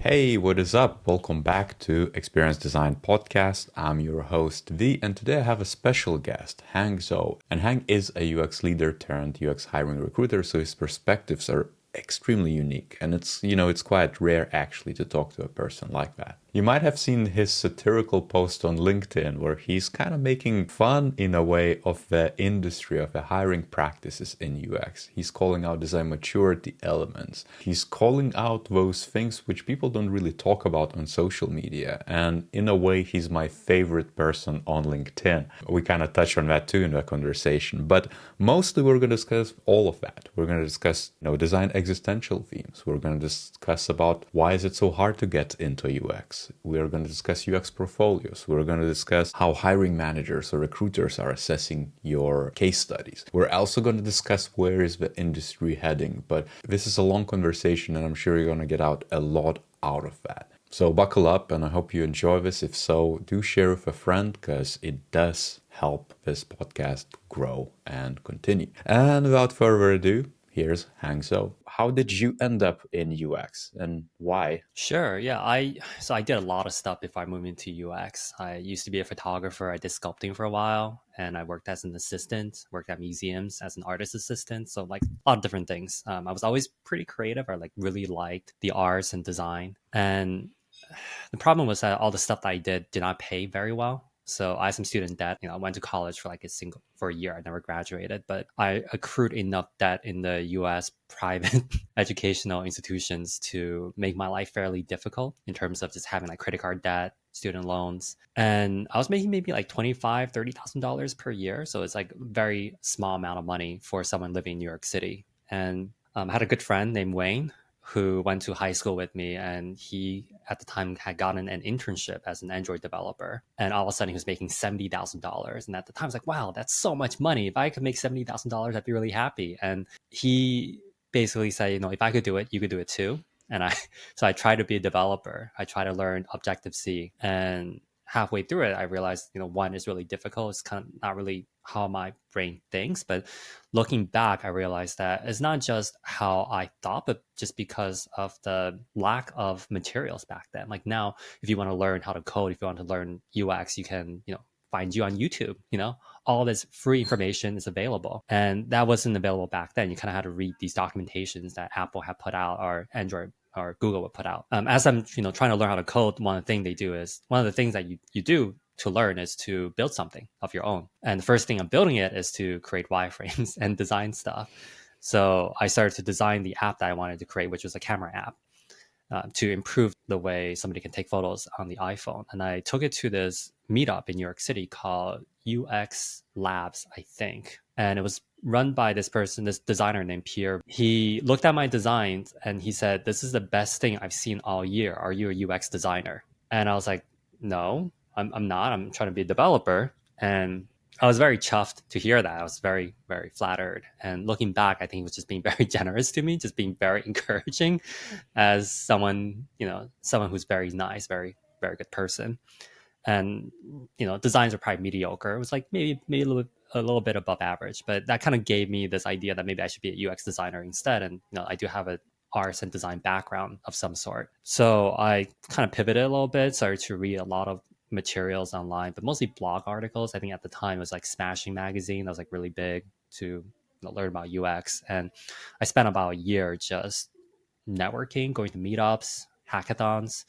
Hey, what is up? Welcome back to Experience Design Podcast. I'm your host V, and today I have a special guest, Hang Zhou. And Hang is a UX leader turned UX hiring recruiter, so his perspectives are extremely unique. And it's quite rare actually to talk to a person like that. You might have seen his satirical post on LinkedIn where he's kind of making fun in a way of the industry, of the hiring practices in UX. He's calling out design maturity elements. He's calling out those things which people don't really talk about on social media. And in a way, he's my favorite person on LinkedIn. We kind of touch on that too in the conversation. But mostly we're going to discuss all of that. We're going to discuss, design existential themes. We're going to discuss about why is it so hard to get into UX. We are going to discuss UX portfolios. We're going to discuss how hiring managers or recruiters are assessing your case studies. We're also going to discuss where is the industry heading. But this is a long conversation, and I'm sure you're going to get out a lot out of that. So buckle up, and I hope you enjoy this. If so, do share with a friend because it does help this podcast grow and continue. And without further ado, here's Hang Zhou. How did you end up in UX and why? Sure. Yeah. I did a lot of stuff before I moved into UX. I used to be a photographer. I did sculpting for a while, and I worked as an assistant, worked at museums as an artist assistant. So like a lot of different things. I was always pretty creative. I like really liked the arts and design. And the problem was that all the stuff that I did not pay very well. So I had some student debt. I went to college for for a year. I never graduated, but I accrued enough debt in the U.S. private educational institutions to make my life fairly difficult in terms of just having like credit card debt, student loans. And I was making maybe like $25,000, $30,000 per year. So it's like a very small amount of money for someone living in New York City. And I had a good friend named Wayne who went to high school with me, and he at the time had gotten an internship as an Android developer, and all of a sudden he was making $70,000. And at the time I was like, wow, that's so much money. If I could make $70,000, I'd be really happy. And he basically said, if I could do it, you could do it too. And I tried to be a developer. I tried to learn Objective C, and halfway through it, I realized, one is really difficult. It's kind of not really how my brain thinks. But looking back, I realized that it's not just how I thought, but just because of the lack of materials back then. Like now, if you want to learn how to code, if you want to learn UX, you can, find you on YouTube. All this free information is available, and that wasn't available back then. You kind of had to read these documentations that Apple had put out, or Android or Google would put out. As I'm, trying to learn how to code, one of the things that you do to learn is to build something of your own. And the first thing I'm building it is to create wireframes and design stuff. So I started to design the app that I wanted to create, which was a camera app, to improve the way somebody can take photos on the iPhone. And I took it to this meetup in New York City called UX Labs, I think. And it was run by this designer named Pierre. He looked at my designs and he said, "This is the best thing I've seen all year. Are you a UX designer?" And I was like, "No, I'm not. I'm trying to be a developer." And I was very chuffed to hear that. I was very, very flattered. And looking back, I think he was just being very generous to me, just being very encouraging as someone who's very nice, very, very good person. And, designs are probably mediocre. It was like maybe a little bit above average, but that kind of gave me this idea that maybe I should be a UX designer instead. And, I do have a arts and design background of some sort. So I kind of pivoted a little bit, started to read a lot of materials online, but mostly blog articles. I think at the time it was like Smashing Magazine that was like really big to learn about UX. And I spent about a year just networking, going to meetups, hackathons.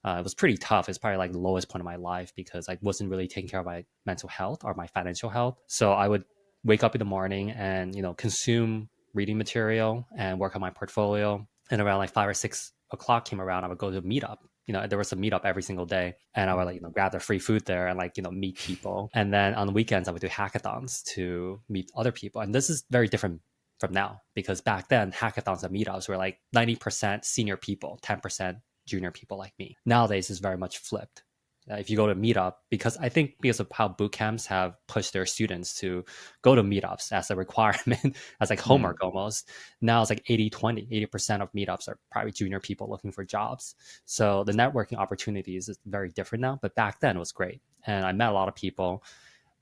It was pretty tough. It's probably like the lowest point of my life because I wasn't really taking care of my mental health or my financial health. So I would wake up in the morning and consume reading material and work on my portfolio. And around like 5 or 6 o'clock came around, I would go to a meetup. There was a meetup every single day, and I would like grab the free food there and like meet people. And then on the weekends, I would do hackathons to meet other people. And this is very different from now because back then hackathons and meetups were like 90% senior people, 10% junior people like me. Nowadays it's very much flipped. If you go to meetup, because of how boot camps have pushed their students to go to meetups as a requirement, as like homework almost, now it's like 80-20. 80% of meetups are probably junior people looking for jobs. So the networking opportunities is very different now, but back then it was great. And I met a lot of people,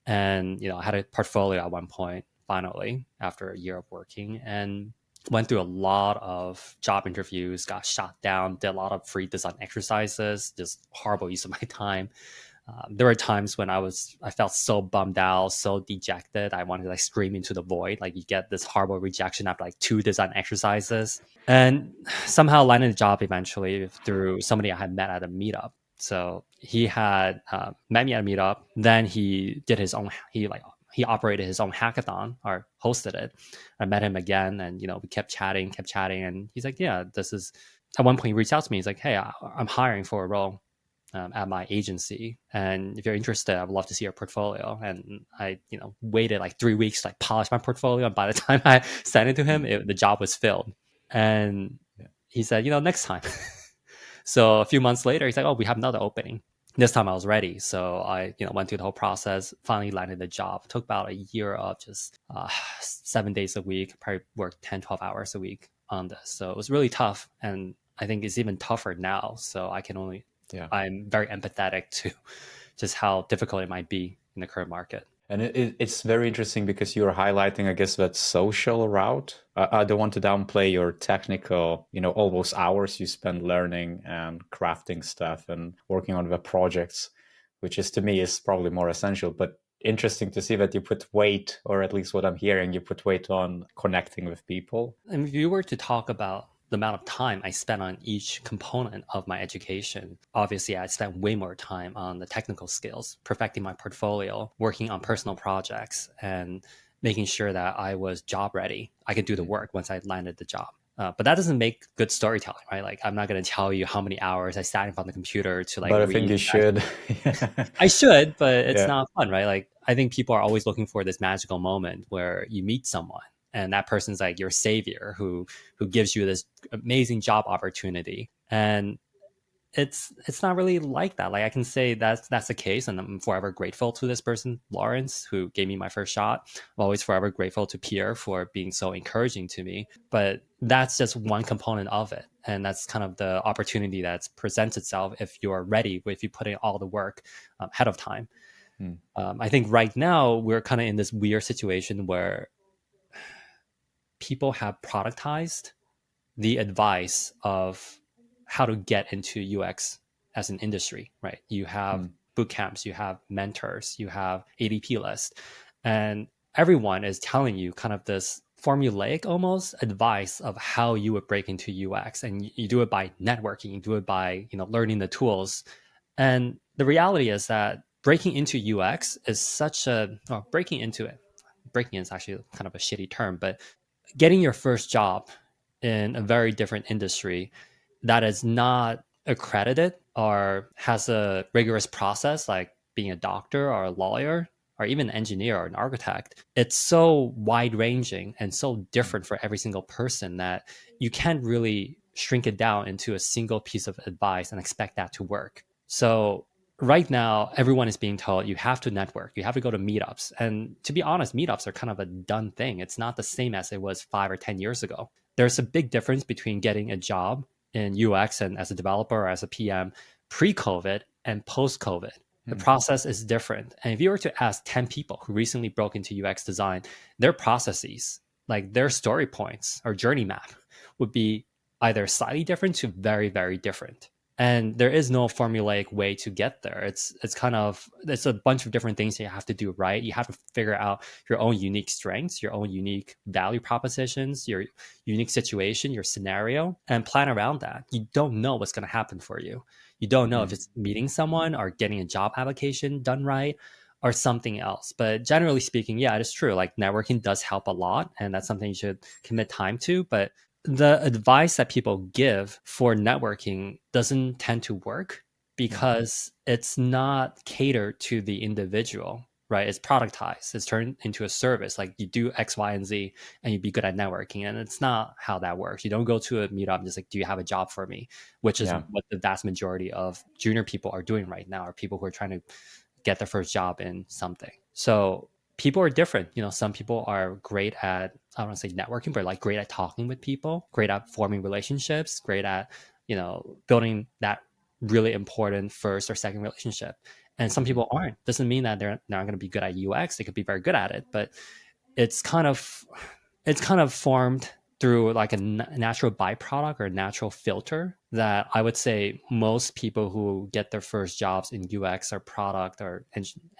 and I had a portfolio at one point finally after a year of working. And went through a lot of job interviews, got shot down, did a lot of free design exercises, just horrible use of my time. There were times when I felt so bummed out, so dejected. I wanted to like scream into the void. Like you get this horrible rejection after like 2 design exercises, and somehow landed a job eventually through somebody I had met at a meetup. So he had met me at a meetup. Then he did his own. He operated his own hackathon or hosted it. I met him again, and we kept chatting, and he's like, "Yeah, this is." At one point, he reached out to me. He's like, "Hey, I'm hiring for a role at my agency, and if you're interested, I would love to see your portfolio." And I, waited like 3 weeks to like polish my portfolio, and by the time I sent it to him, the job was filled. And Yeah. he said, next time. So a few months later, he's like, "Oh, we have another opening." This time I was ready, so I, went through the whole process. Finally landed the job. It took about a year of just 7 days a week. Probably worked 10, 12 hours a week on this. So it was really tough, and I think it's even tougher now. So Yeah. I'm very empathetic to just how difficult it might be in the current market. And it's very interesting because you're highlighting, I guess, that social route. I don't want to downplay your technical, all those hours you spend learning and crafting stuff and working on the projects, which is to me is probably more essential. But interesting to see that you put weight, or at least what I'm hearing, you put weight on connecting with people. And if you were to talk about the amount of time I spent on each component of my education, obviously I spent way more time on the technical skills, perfecting my portfolio, working on personal projects, and making sure that I was job ready. I could do the work once I landed the job. But that doesn't make good storytelling, right? Like I'm not going to tell you how many hours I sat in front of the computer to like But I think read. you should. I should, but it's Yeah. not fun, right? Like I think people are always looking for this magical moment where you meet someone and that person's like your savior who gives you this amazing job opportunity. And it's not really like that. Like I can say that's the case, and I'm forever grateful to this person, Lawrence, who gave me my first shot. I'm always forever grateful to Pierre for being so encouraging to me. But that's just one component of it, and that's kind of the opportunity that presents itself if you're ready, if you put in all the work ahead of time. Hmm. I think right now we're kind of in this weird situation where people have productized the advice of how to get into UX as an industry, right? You have Hmm. boot camps, you have mentors, you have ADP list, and everyone is telling you kind of this formulaic almost advice of how you would break into UX, and you do it by networking, you do it by learning the tools. And the reality is that breaking into UX is such a or breaking into it. Breaking in is actually kind of a shitty term, but getting your first job in a very different industry that is not accredited or has a rigorous process like being a doctor or a lawyer or even an engineer or an architect, it's so wide ranging and so different for every single person that you can't really shrink it down into a single piece of advice and expect that to work. So right now everyone is being told you have to network, you have to go to meetups, and to be honest, meetups are kind of a done thing. It's not the same as it was 5 or 10 years ago. There's a big difference between getting a job in UX and as a developer or as a PM pre-COVID and post-COVID. The Hmm. process is different. And if you were to ask 10 people who recently broke into UX design, their processes, like their story points or journey map, would be either slightly different to very, very different. And there is no formulaic way to get there. It's a bunch of different things that you have to do right. You have to figure out your own unique strengths, your own unique value propositions, your unique situation, your scenario, and plan around that. You don't know what's going to happen for you. You don't know if Hmm. it's meeting someone or getting a job application done right or something else. But generally speaking, yeah, it is true. Like networking does help a lot, and that's something you should commit time to. But the advice that people give for networking doesn't tend to work Hmm. because it's not catered to the individual, right? It's productized, it's turned into a service. Like you do X, Y, and Z, and you'd be good at networking. And it's not how that works. You don't go to a meetup and just like, do you have a job for me? Which is Yeah. what the vast majority of junior people are doing right now, or people who are trying to get their first job in something. So people are different. Some people are great at, I don't want to say networking, but like great at talking with people, great at forming relationships, great at, building that really important first or second relationship. And some Hmm. people aren't. Doesn't mean that they're not going to be good at UX. They could be very good at it, but it's kind of it's kind of formed through like a natural byproduct or natural filter that I would say most people who get their first jobs in UX or product or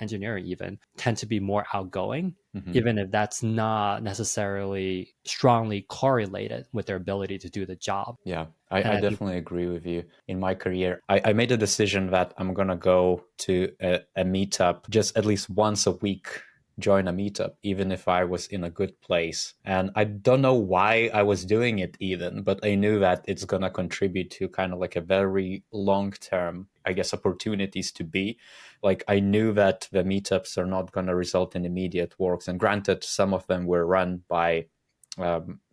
engineering even tend to be more outgoing, even if that's not necessarily strongly correlated with their ability to do the job. Yeah, And I I think, definitely agree with you. In my career, I made a decision that I'm gonna go to a meetup just at least once a week, join a meetup, even if I was in a good place. And I don't know why I was doing it even, but I knew that it's gonna contribute to kind of like a very long term, I guess, opportunities to be. Like I knew that the meetups are not gonna result in immediate works. And granted, some of them were run by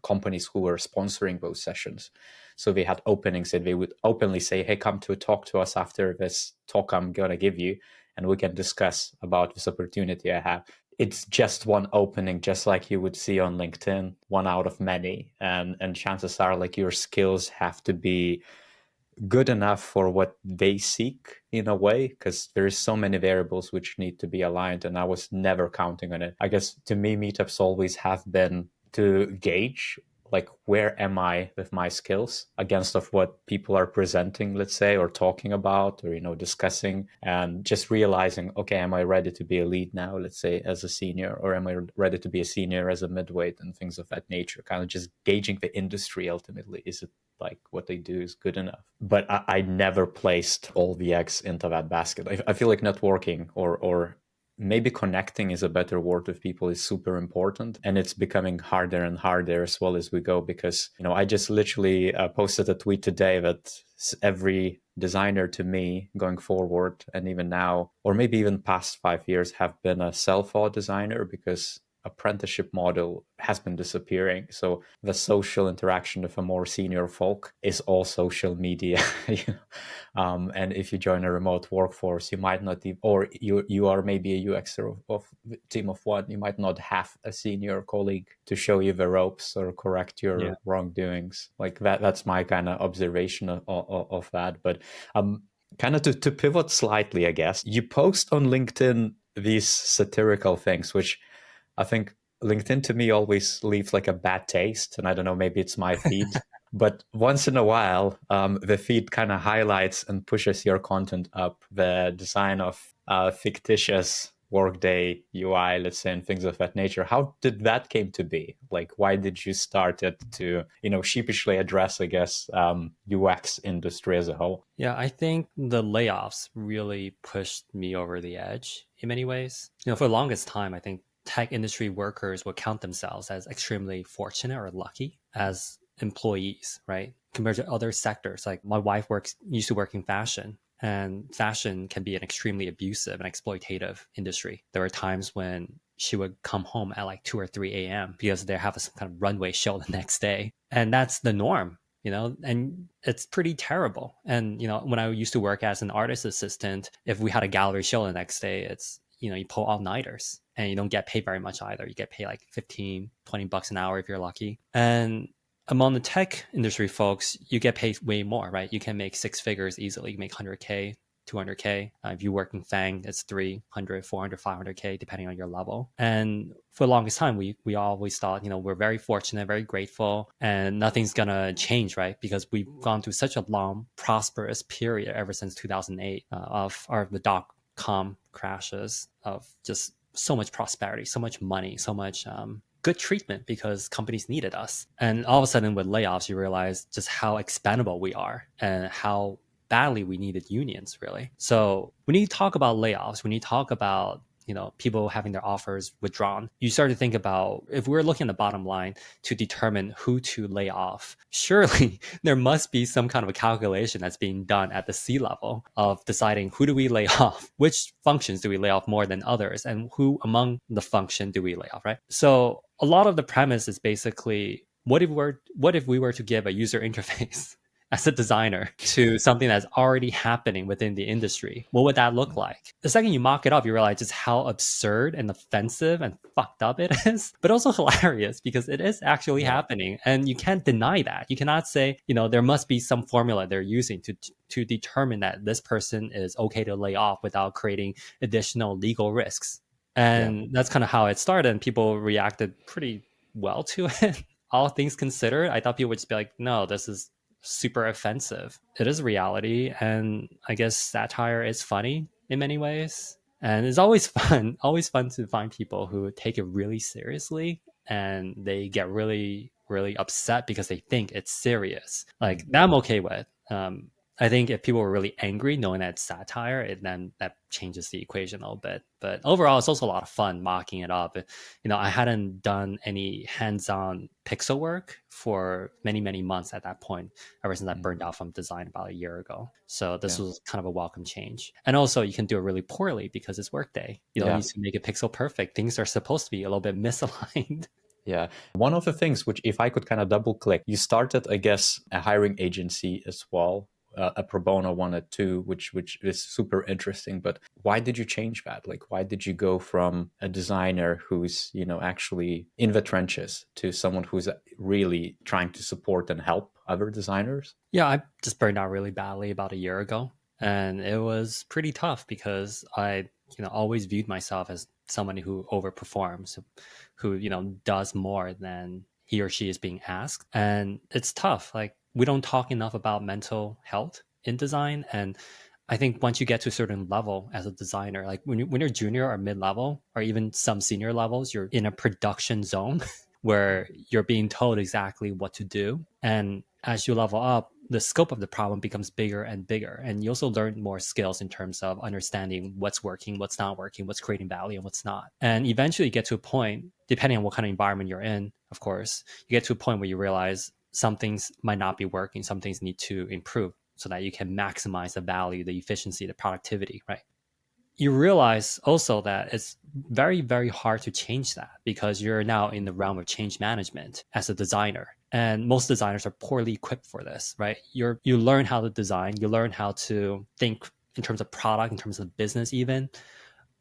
companies who were sponsoring those sessions. So they had openings and they would openly say, hey, come to talk to us after this talk I'm going to give you, and we can discuss about this opportunity I have. It's just one opening, just like you would see on LinkedIn, one out of many. And chances are like your skills have to be good enough for what they seek in a way, because there's so many variables which need to be aligned, and I was never counting on it. I guess to me meetups always have been to gauge like where am I with my skills against of what people are presenting, let's say, or talking about, or discussing, and just realizing, okay, am I ready to be a lead now, let's say, as a senior, or am I ready to be a senior as a midweight, and things of that nature. Kind of just gauging the industry ultimately. Is it like what they do is good enough? But I never placed all the eggs into that basket. I feel like networking or maybe connecting is a better word with people is super important, and it's becoming harder and harder as well as we go, because I just literally posted a tweet today that every designer to me going forward, and even now, or maybe even past 5 years, have been a self-taught designer, because apprenticeship model has been disappearing. So the social interaction of a more senior folk is all social media. And if you join a remote workforce, you might not even, or you are maybe a UXer of team of one, you might not have a senior colleague to show you the ropes or correct your wrongdoings. Like that's my kind of observation of that. But kind of to pivot slightly, I guess, you post on LinkedIn these satirical things, which I think LinkedIn to me always leaves like a bad taste. And I don't know, maybe it's my feed. But once in a while, the feed kind of highlights and pushes your content up. The design of fictitious Workday UI, let's say, and things of that nature. How did that came to be? Like, why did you start it to, sheepishly address, I guess, UX industry as a whole? Yeah, I think the layoffs really pushed me over the edge in many ways. For the longest time, I think tech industry workers would count themselves as extremely fortunate or lucky as employees, right? Compared to other sectors. Like my wife used to work in fashion, and fashion can be an extremely abusive and exploitative industry. There were times when she would come home at like 2 or 3 a.m. because they have some kind of runway show the next day. And that's the norm, and it's pretty terrible. And, when I used to work as an artist assistant, if we had a gallery show the next day, it's, you pull all-nighters and you don't get paid very much either. You get paid like 15, $20 an hour if you're lucky. And among the tech industry folks, you get paid way more, right? You can make six figures easily. You make 100K, 200K. If you work in FANG, it's 300, 400, 500K, depending on your level. And for the longest time, we always thought, we're very fortunate, very grateful, and nothing's going to change, right? Because we've gone through such a long, prosperous period ever since 2008 of the dot-com crashes, of just so much prosperity, so much money, so much good treatment because companies needed us. And all of a sudden with layoffs, you realize just how expendable we are and how badly we needed unions, really. So when you talk about layoffs, when you talk about people having their offers withdrawn, you start to think about, if we're looking at the bottom line to determine who to lay off, surely there must be some kind of a calculation that's being done at the C level of deciding who do we lay off, which functions do we lay off more than others, and who among the function do we lay off, right? So a lot of the premise is basically, what if we were to give a user interface as a designer to something that's already happening within the industry? What would that look like? The second you mock it up, you realize just how absurd and offensive and fucked up it is, but also hilarious because it is actually happening. And you can't deny that. You cannot say, there must be some formula they're using to determine that this person is okay to lay off without creating additional legal risks. And that's kind of how it started. And people reacted pretty well to it. all things considered, I thought people would just be like, no, this is super offensive. It is reality. And I guess satire is funny in many ways. And it's always fun to find people who take it really seriously and they get really, really upset because they think it's serious. Like that I'm okay with. I think if people were really angry, knowing that it's satire, then that changes the equation a little bit. But overall, it's also a lot of fun mocking it up. I hadn't done any hands-on pixel work for many, many months at that point, ever since I burned out from design about a year ago. So this Yeah. was kind of a welcome change. And also, you can do it really poorly because it's Workday. You don't Yeah. need to make it pixel perfect. Things are supposed to be a little bit misaligned. Yeah. One of the things which, if I could kind of double click, you started, I guess, a hiring agency as well, a pro bono one at two, which is super interesting. But why did you change that? Like, why did you go from a designer who's, actually in the trenches to someone who's really trying to support and help other designers? Yeah, I just burned out really badly about a year ago. And it was pretty tough because I, always viewed myself as somebody who overperforms, who, does more than he or she is being asked. And it's tough. Like we don't talk enough about mental health in design. And I think once you get to a certain level as a designer, like when you're junior or mid-level or even some senior levels, you're in a production zone where you're being told exactly what to do. And as you level up, the scope of the problem becomes bigger and bigger. And you also learn more skills in terms of understanding what's working, what's not working, what's creating value, and what's not. And eventually you get to a point, depending on what kind of environment you're in, of course, you get to a point where you realize some things might not be working, some things need to improve so that you can maximize the value, the efficiency, the productivity, right? You realize also that it's very, very hard to change that because you're now in the realm of change management as a designer. And most designers are poorly equipped for this, right? You learn how to design, you learn how to think in terms of product, in terms of business even,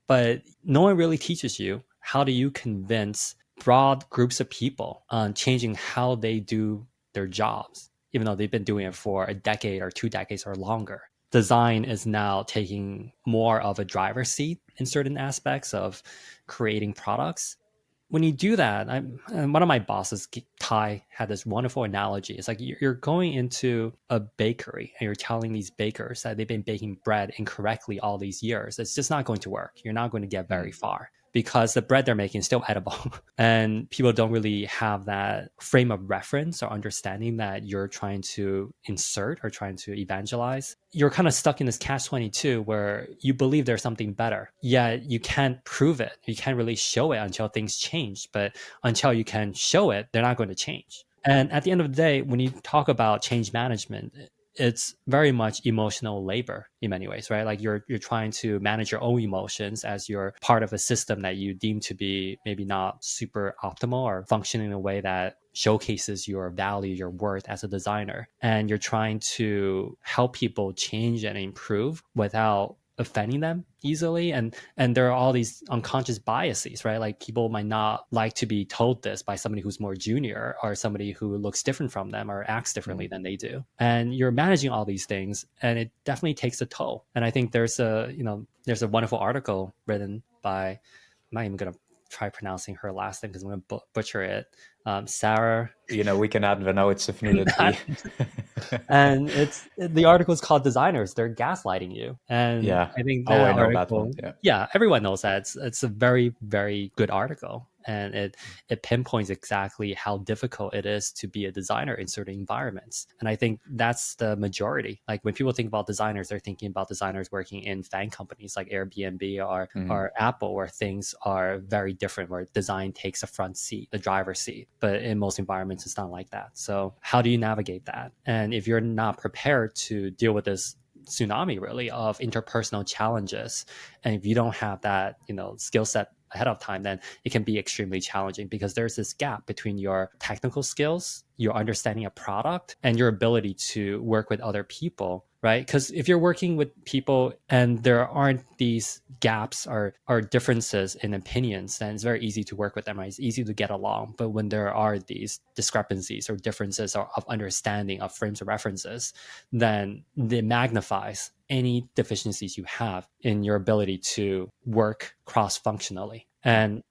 but no one really teaches you how do you convince broad groups of people on changing how they do their jobs, even though they've been doing it for a decade or 2 decades or longer. Design is now taking more of a driver's seat in certain aspects of creating products. When you do that, and one of my bosses, Ty, had this wonderful analogy. It's like you're going into a bakery and you're telling these bakers that they've been baking bread incorrectly all these years. It's just not going to work. You're not going to get very far because the bread they're making is still edible. And people don't really have that frame of reference or understanding that you're trying to insert or trying to evangelize. You're kind of stuck in this catch-22 where you believe there's something better, yet you can't prove it. You can't really show it until things change. But until you can show it, they're not going to change. And at the end of the day, when you talk about change management, it's very much emotional labor in many ways, right? Like you're trying to manage your own emotions as you're part of a system that you deem to be maybe not super optimal or functioning in a way that showcases your value, your worth as a designer. And you're trying to help people change and improve without offending them easily. And there are all these unconscious biases, right? Like people might not like to be told this by somebody who's more junior or somebody who looks different from them or acts differently than they do. And you're managing all these things and it definitely takes a toll. And I think there's a wonderful article written by, I'm not even gonna try pronouncing her last name because I'm gonna butcher it. Sarah. We can add the notes if needed be. And the article is called "Designers They're Gaslighting You," and Yeah. I think Oh, that I know that one. article, Yeah. yeah, everyone knows that it's a very, very good article, and it pinpoints exactly how difficult it is to be a designer in certain environments. And I think that's the majority. Like when people think about designers, they're thinking about designers working in FAANG companies like Airbnb or Apple, where things are very different, where design takes a front seat, the driver's seat. But in most environments, it's not like that. So how do you navigate that? And if you're not prepared to deal with this tsunami really of interpersonal challenges, and if you don't have that skill set ahead of time, then it can be extremely challenging because there's this gap between your technical skills, your understanding of product, and your ability to work with other people, right? Because if you're working with people and there aren't these gaps or differences in opinions, then it's very easy to work with them, right? It's easy to get along. But when there are these discrepancies or differences of understanding of frames of references, then it magnifies any deficiencies you have in your ability to work cross-functionally. And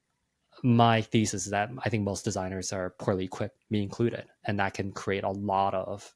my thesis is that I think most designers are poorly equipped, me included, and that can create a lot of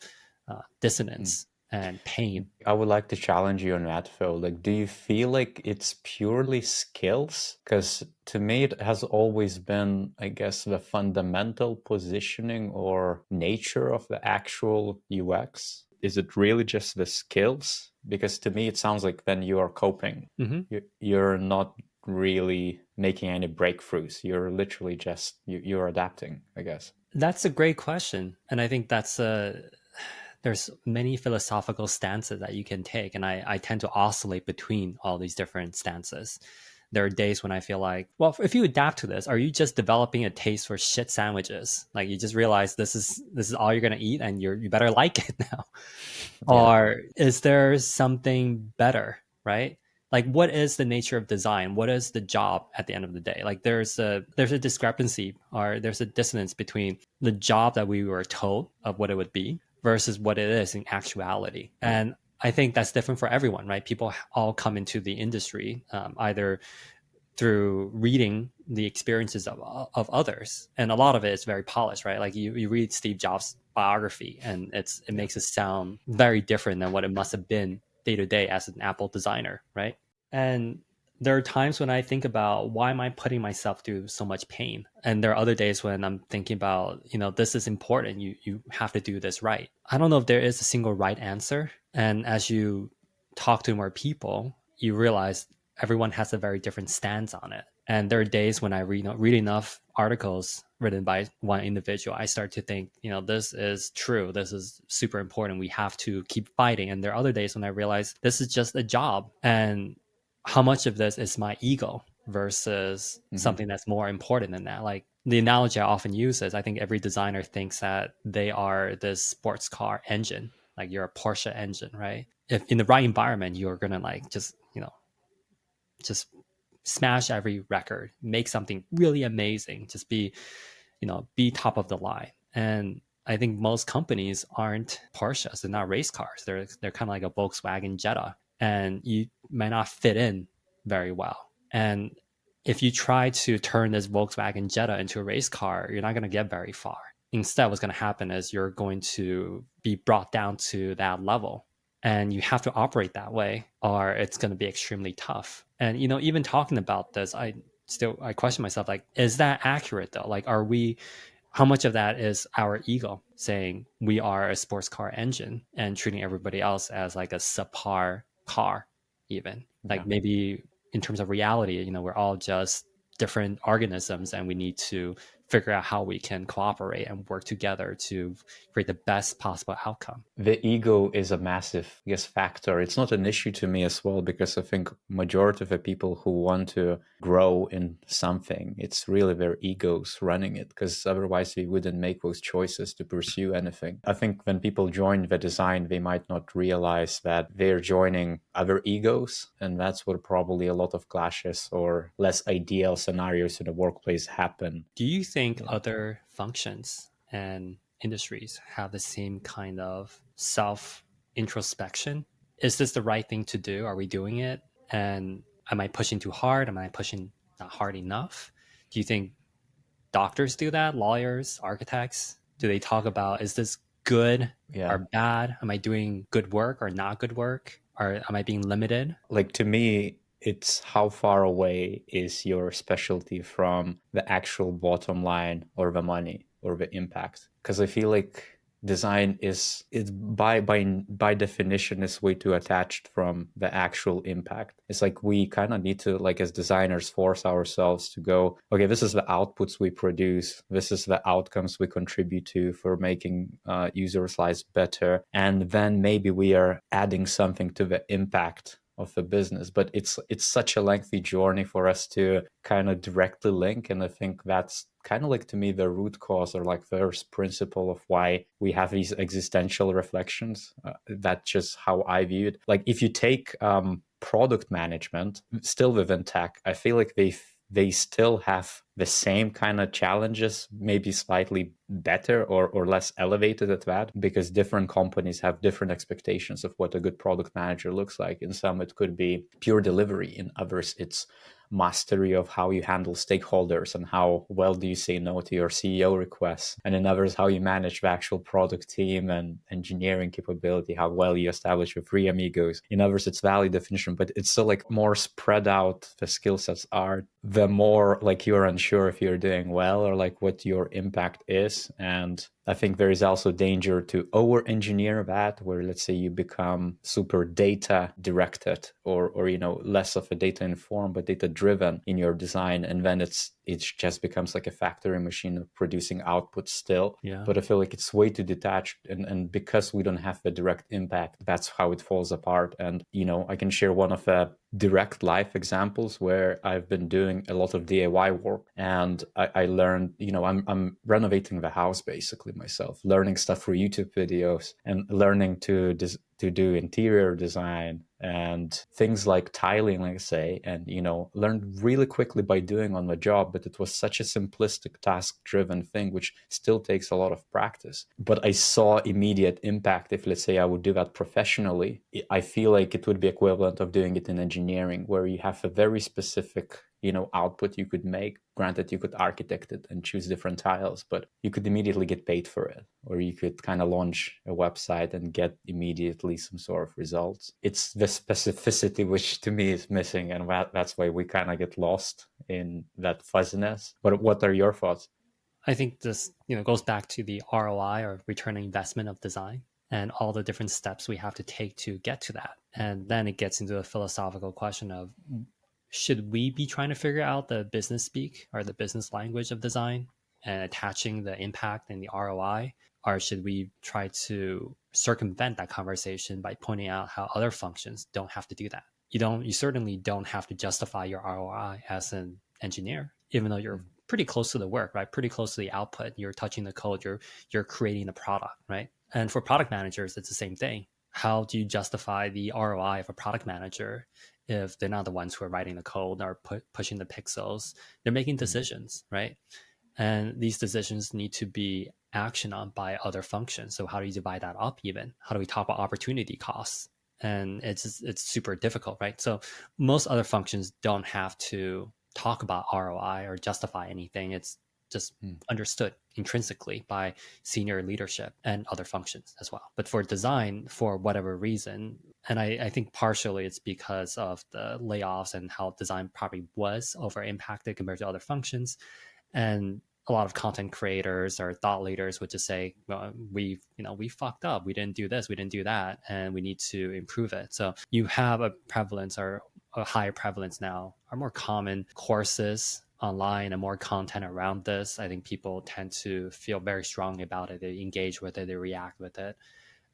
dissonance and pain. I would like to challenge you on that, Phil. Like, do you feel like it's purely skills? Because to me, it has always been, I guess, the fundamental positioning or nature of the actual UX. Is it really just the skills? Because to me, it sounds like then you are coping. Mm-hmm. You're not really making any breakthroughs. You're literally just, you're adapting, I guess. That's a great question, and I think that's a there's many philosophical stances that you can take, and I tend to oscillate between all these different stances. There are days when I feel like, well, if you adapt to this, are you just developing a taste for shit sandwiches? Like you just realize this is all you're gonna eat, and you better like it now. Yeah. Or is there something better, right? Like what is the nature of design? What is the job at the end of the day? Like there's a discrepancy or there's a dissonance between the job that we were told of what it would be versus what it is in actuality. And I think that's different for everyone, right? People all come into the industry either through reading the experiences of others, and a lot of it is very polished, right? Like you read Steve Jobs biography and it makes it sound very different than what it must have been day to day as an Apple designer, right? And there are times when I think about why am I putting myself through so much pain, and there are other days when I'm thinking about, this is important, you have to do this right. I don't know if there is a single right answer, and as you talk to more people you realize everyone has a very different stance on it. And there are days when I read enough articles written by one individual, I start to think, this is true. This is super important. We have to keep fighting. And there are other days when I realize this is just a job. And how much of this is my ego versus something that's more important than that? Like the analogy I often use is I think every designer thinks that they are this sports car engine, like you're a Porsche engine, right? If in the right environment, you're going to like just smash every record, make something really amazing, just be top of the line. And I think most companies aren't Porsches, they're not race cars. They're kind of like a Volkswagen Jetta, and you might not fit in very well. And if you try to turn this Volkswagen Jetta into a race car, you're not going to get very far. Instead, what's going to happen is you're going to be brought down to that level, and you have to operate that way or it's going to be extremely tough. And even talking about this, I question myself, like, is that accurate though? Like, how much of that is our ego saying we are a sports car engine and treating everybody else as like a subpar car? Even like maybe in terms of reality, we're all just different organisms and we need to figure out how we can cooperate and work together to create the best possible outcome. The ego is a massive, I guess, factor. It's not an issue to me as well, because I think majority of the people who want to grow in something, it's really their egos running it, because otherwise we wouldn't make those choices to pursue anything. I think when people join the design, they might not realize that they're joining other egos, and that's where probably a lot of clashes or less ideal scenarios in the workplace happen. Do you think other functions and industries have the same kind of self introspection? Is this the right thing to do? Are we doing it? And am I pushing too hard? Am I pushing not hard enough? Do you think doctors do that? Lawyers, architects? Do they talk about, is this good or bad? Am I doing good work or not good work? Or am I being limited? Like, to me, it's how far away is your specialty from the actual bottom line or the money or the impact. Because I feel like design is by definition is way too attached from the actual impact. It's like we kind of need to, like, as designers, force ourselves to go, okay, this is the outputs we produce, this is the outcomes we contribute to for making users' lives better, and then maybe we are adding something to the impact of the business. But it's such a lengthy journey for us to kind of directly link, and I think that's kind of like, to me, the root cause or like first principle of why we have these existential reflections. That's just how I view it. Like, if you take product management still within tech, I feel like they still have the same kind of challenges, maybe slightly better or less elevated at that, because different companies have different expectations of what a good product manager looks like. In some, it could be pure delivery. In others, it's mastery of how you handle stakeholders and how well do you say no to your CEO requests. And in others, how you manage the actual product team and engineering capability, how well you establish your three amigos. In others, it's value definition, but it's still like more spread out the skill sets are, the more like you're unsure if you're doing well or like what your impact is. And I think there is also danger to over engineer that, where let's say you become super data directed or you know, less of a data informed but data driven in your design, and then it just becomes like a factory machine of producing output still. Yeah. But I feel like it's way too detached, and because we don't have the direct impact, that's how it falls apart. And you know, I can share one of the direct life examples where I've been doing a lot of DIY work, and I learned, you know, I'm renovating the house basically myself, learning stuff through YouTube videos and learning to do interior design and things like tiling, let's say, and you know, learned really quickly by doing on the job. But it was such a simplistic task driven thing, which still takes a lot of practice. But I saw immediate impact. If let's say I would do that professionally, I feel like it would be equivalent of doing it in engineering, where you have a very specific, you know, output you could make. Granted, you could architect it and choose different tiles, but you could immediately get paid for it, or you could kind of launch a website and get immediately some sort of results. It's the specificity which to me is missing, and that's why we kind of get lost in that fuzziness. But what are your thoughts? I think this, goes back to the ROI, or return on investment of design, and all the different steps we have to take to get to that. And then it gets into a philosophical question of, should we be trying to figure out the business speak or the business language of design and attaching the impact and the ROI? Or should we try to circumvent that conversation by pointing out how other functions don't have to do that? You certainly don't have to justify your ROI as an engineer, even though you're pretty close to the work, right? Pretty close to the output. You're touching the code, you're creating the product, right? And for product managers, it's the same thing. How do you justify the ROI of a product manager if they're not the ones who are writing the code or pushing the pixels? They're making decisions, right? And these decisions need to be actioned on by other functions. So how do you divide that up even? How do we talk about opportunity costs? And it's super difficult, right? So most other functions don't have to talk about ROI or justify anything. It's just understood intrinsically by senior leadership and other functions as well. But for design, for whatever reason, and I think partially it's because of the layoffs and how design probably was over impacted compared to other functions. And a lot of content creators or thought leaders would just say, well, we fucked up. We didn't do this, we didn't do that, and we need to improve it. So you have a prevalence, or a higher prevalence now, or more common courses online and more content around this. I think people tend to feel very strongly about it. They engage with it, they react with it.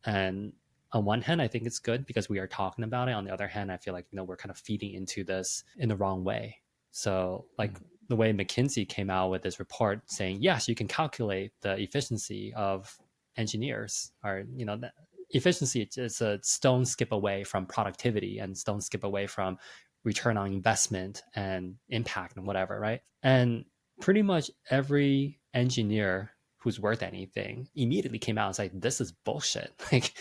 And on one hand, I think it's good because we are talking about it. On the other hand, I feel like, we're kind of feeding into this in the wrong way. So like the way McKinsey came out with this report saying, yes, you can calculate the efficiency of engineers, or, that efficiency is a stone skip away from productivity and stone skip away from return on investment and impact and whatever, right? And pretty much every engineer who's worth anything immediately came out and said, this is bullshit. Like,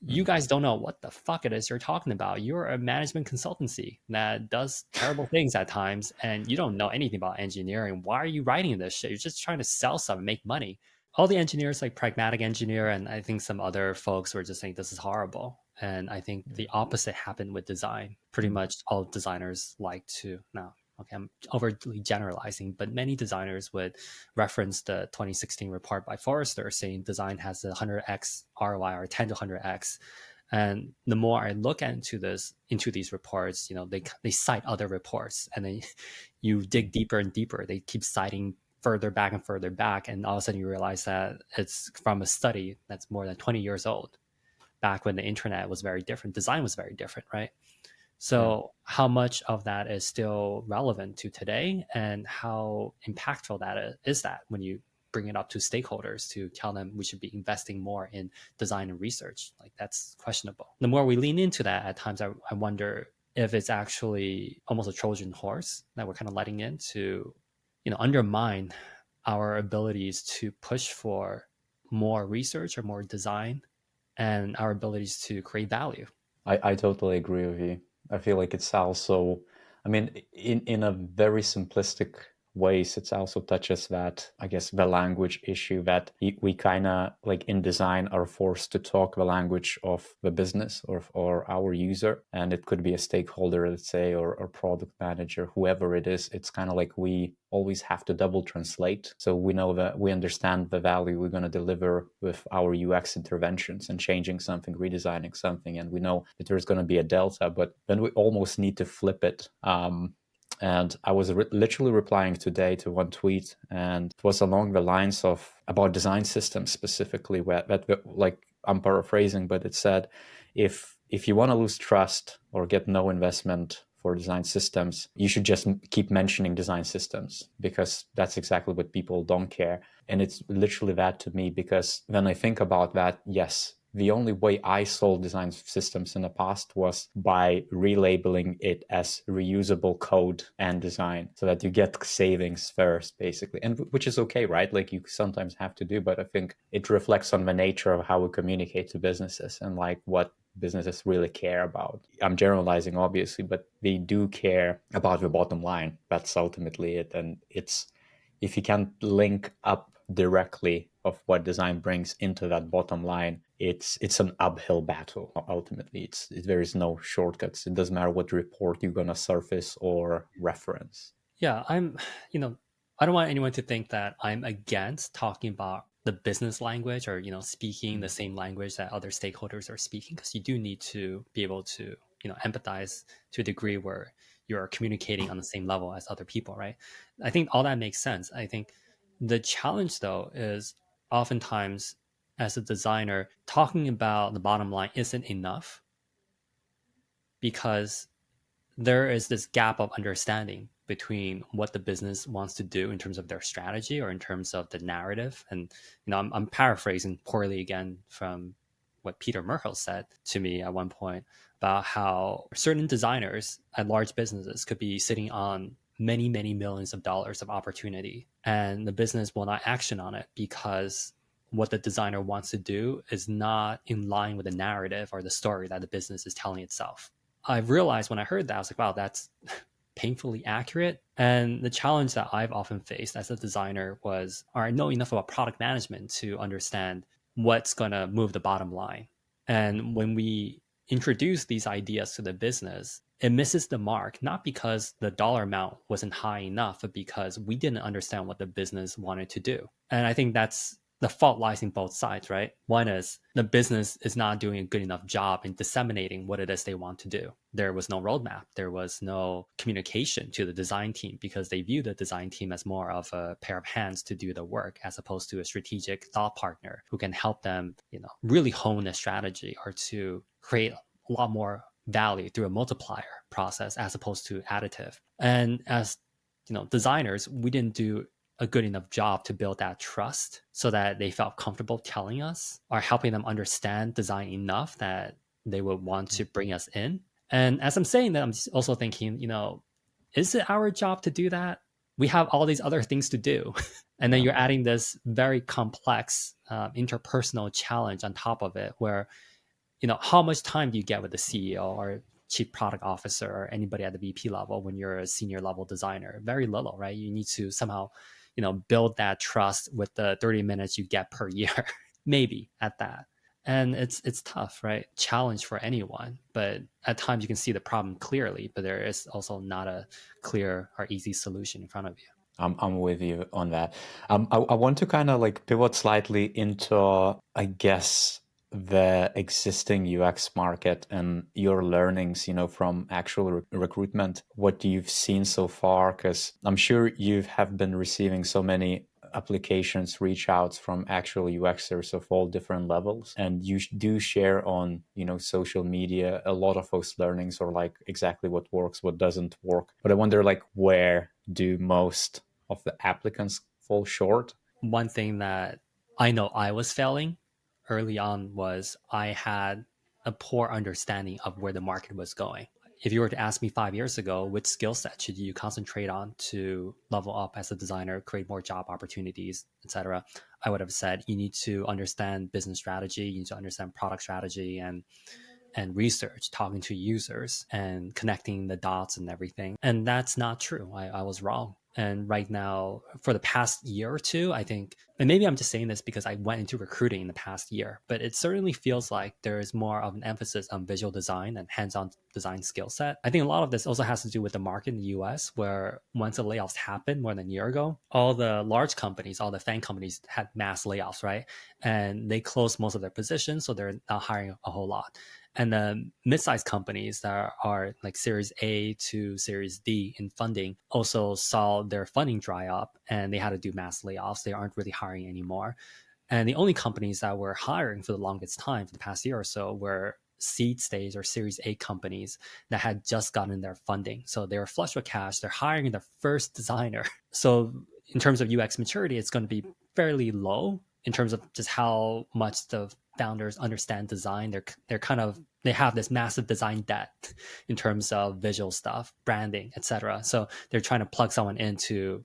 you guys don't know what the fuck it is you're talking about. You're a management consultancy that does terrible things at times, and you don't know anything about engineering. Why are you writing this shit? You're just trying to sell stuff and make money. All the engineers, like Pragmatic Engineer, and I think some other folks, were just saying this is horrible. And I think the opposite happened with design. Pretty much all designers like to now. Okay, I'm overly generalizing, but many designers would reference the 2016 report by Forrester saying design has a 100x ROI, or 10 to 100x. And the more I look into these reports, they cite other reports, and then you dig deeper and deeper. They keep citing further back and further back, and all of a sudden you realize that it's from a study that's more than 20 years old, back when the internet was very different, design was very different, right? So how much of that is still relevant to today, and how impactful that is that when you bring it up to stakeholders to tell them we should be investing more in design and research? Like, that's questionable. The more we lean into that, at times I wonder if it's actually almost a Trojan horse that we're kind of letting in to, undermine our abilities to push for more research or more design, and our abilities to create value. I totally agree with you. I feel like it's also I mean, in a very simplistic ways, it also touches that, I guess, the language issue that we kind of like in design are forced to talk the language of the business or our user. And it could be a stakeholder, let's say, or product manager, whoever it is. It's kind of like we always have to double translate. So we know that we understand the value we're going to deliver with our UX interventions and changing something, redesigning something. And we know that there's going to be a delta, but then we almost need to flip it. And I was literally replying today to one tweet, and it was along the lines of about design systems specifically, where that like I'm paraphrasing, but it said, if you want to lose trust or get no investment for design systems, you should just keep mentioning design systems, because that's exactly what people don't care. And it's literally that to me, because when I think about that, yes, the only way I sold design systems in the past was by relabeling it as reusable code and design, so that you get savings first, basically. And which is okay, right? Like you sometimes have to do, but I think it reflects on the nature of how we communicate to businesses and like what businesses really care about. I'm generalizing, obviously, but they do care about the bottom line. That's ultimately it. And it's, if you can't link up directly of what design brings into that bottom line, it's an uphill battle. Ultimately, there is no shortcuts. It doesn't matter what report you're gonna surface or reference. Yeah, I don't want anyone to think that I'm against talking about the business language or, speaking the same language that other stakeholders are speaking, because you do need to be able to, empathize to a degree where you're communicating on the same level as other people, right? I think all that makes sense. I think the challenge, though, is oftentimes as a designer, talking about the bottom line isn't enough because there is this gap of understanding between what the business wants to do in terms of their strategy or in terms of the narrative. And I'm paraphrasing poorly again from what Peter Merkel said to me at one point about how certain designers at large businesses could be sitting on many, many millions of dollars of opportunity, and the business will not action on it because what the designer wants to do is not in line with the narrative or the story that the business is telling itself. I realized when I heard that, I was like, wow, that's painfully accurate. And the challenge that I've often faced as a designer was, or I know enough about product management to understand what's going to move the bottom line. And when we introduce these ideas to the business, it misses the mark, not because the dollar amount wasn't high enough, but because we didn't understand what the business wanted to do. And I think that's the fault lies in both sides, right? One is the business is not doing a good enough job in disseminating what it is they want to do. There was no roadmap. There was no communication to the design team because they view the design team as more of a pair of hands to do the work as opposed to a strategic thought partner who can help them, really hone a strategy or to create a lot more value through a multiplier process as opposed to additive. And as designers, we didn't do a good enough job to build that trust so that they felt comfortable telling us or helping them understand design enough that they would want to bring us in. And as I'm saying that, I'm also thinking, is it our job to do that? We have all these other things to do. And then you're adding this very complex interpersonal challenge on top of it, where, how much time do you get with the CEO or chief product officer or anybody at the VP level when you're a senior level designer? Very little, right? You need to somehow, build that trust with the 30 minutes you get per year, maybe at that. And it's tough, right? Challenge for anyone. But at times you can see the problem clearly, but there is also not a clear or easy solution in front of you. I'm with you on that. I want to kind of like pivot slightly into, I guess, the existing UX market and your learnings, from actual recruitment, what you've seen so far, because I'm sure you have been receiving so many applications, reach outs from actual UXers of all different levels, and you do share on social media a lot of those learnings, or like exactly what works, what doesn't work. But I wonder, like, where do most of the applicants fall short? One thing that I know I was failing early on was I had a poor understanding of where the market was going. If you were to ask me 5 years ago, which skill set should you concentrate on to level up as a designer, create more job opportunities, etc., I would have said you need to understand business strategy, you need to understand product strategy, and and research, talking to users and connecting the dots and everything. And that's not true. I was wrong. And right now, for the past year or two, I think, and maybe I'm just saying this because I went into recruiting in the past year, but it certainly feels like there is more of an emphasis on visual design and hands-on design skill set. I think a lot of this also has to do with the market in the US, where once the layoffs happened more than a year ago, all the large companies, all the FANG companies had mass layoffs, right? And they closed most of their positions, so they're not hiring a whole lot. And the mid-sized companies that are like Series A to Series D in funding also saw their funding dry up and they had to do mass layoffs. They aren't really hiring anymore. And the only companies that were hiring for the longest time for the past year or so were seed stage or Series A companies that had just gotten their funding. So they were flush with cash. They're hiring their first designer. So in terms of UX maturity, it's going to be fairly low in terms of just how much the founders understand design. They have this massive design debt in terms of visual stuff, branding, etc. So they're trying to plug someone in to,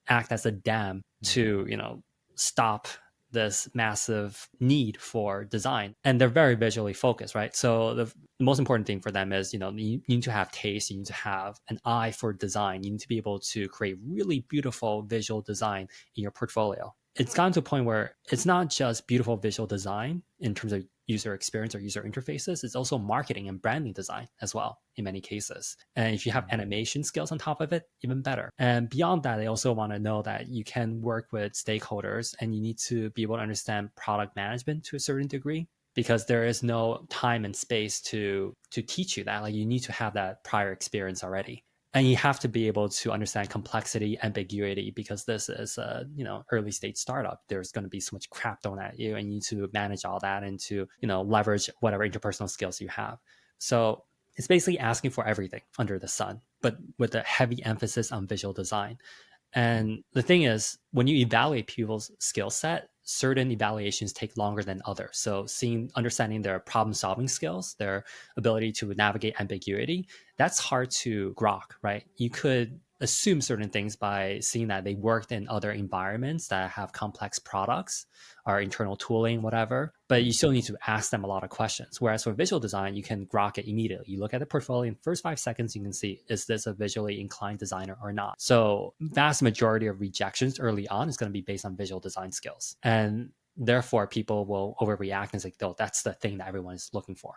act as a dam to, stop this massive need for design. And they're very visually focused, right? So the most important thing for them is, you need to have taste, you need to have an eye for design, you need to be able to create really beautiful visual design in your portfolio. It's gotten to a point where it's not just beautiful visual design in terms of user experience or user interfaces, it's also marketing and branding design as well in many cases. And if you have animation skills on top of it, even better. And beyond that, they also want to know that you can work with stakeholders and you need to be able to understand product management to a certain degree, because there is no time and space to teach you that. Like, you need to have that prior experience already. And you have to be able to understand complexity, ambiguity, because this is a early stage startup. There's going to be so much crap thrown at you, and you need to manage all that and to leverage whatever interpersonal skills you have. So it's basically asking for everything under the sun, but with a heavy emphasis on visual design. And the thing is, when you evaluate people's skill set, certain evaluations take longer than others. So understanding their problem solving skills, their ability to navigate ambiguity, that's hard to grok, right? You could assume certain things by seeing that they worked in other environments that have complex products or internal tooling, whatever, but you still need to ask them a lot of questions. Whereas for visual design, you can grok it immediately. You look at the portfolio in the first 5 seconds, you can see, is this a visually inclined designer or not? So vast majority of rejections early on is going to be based on visual design skills. And therefore, people will overreact and say, oh, that's the thing that everyone is looking for.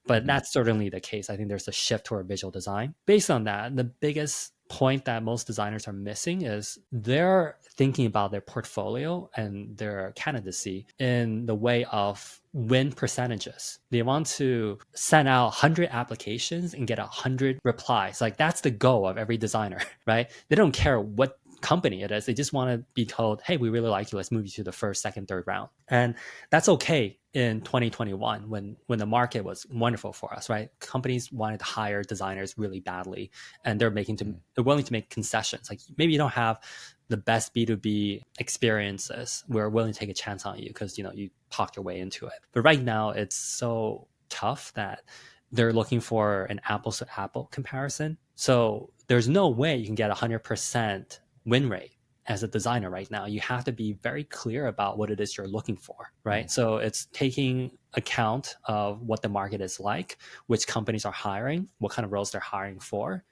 But that's certainly the case. I think there's a shift toward visual design. Based on that, the biggest point that most designers are missing is they're thinking about their portfolio and their candidacy in the way of win percentages. They want to send out 100 applications and get 100 replies. Like, that's the goal of every designer, right? They don't care what company it is. They just want to be told, hey, we really like you. Let's move you to the first, second, third round. And that's okay in 2021 when the market was wonderful for us, right? Companies wanted to hire designers really badly, and they're willing to make concessions. Like, maybe you don't have the best B2B experiences. We're willing to take a chance on you because you talked your way into it. But right now it's so tough that they're looking for an apples to apple comparison. So there's no way you can get 100% win rate as a designer right now. You have to be very clear about what it is you're looking for, right? So it's taking account of what the market is like, which companies are hiring, what kind of roles they're hiring for,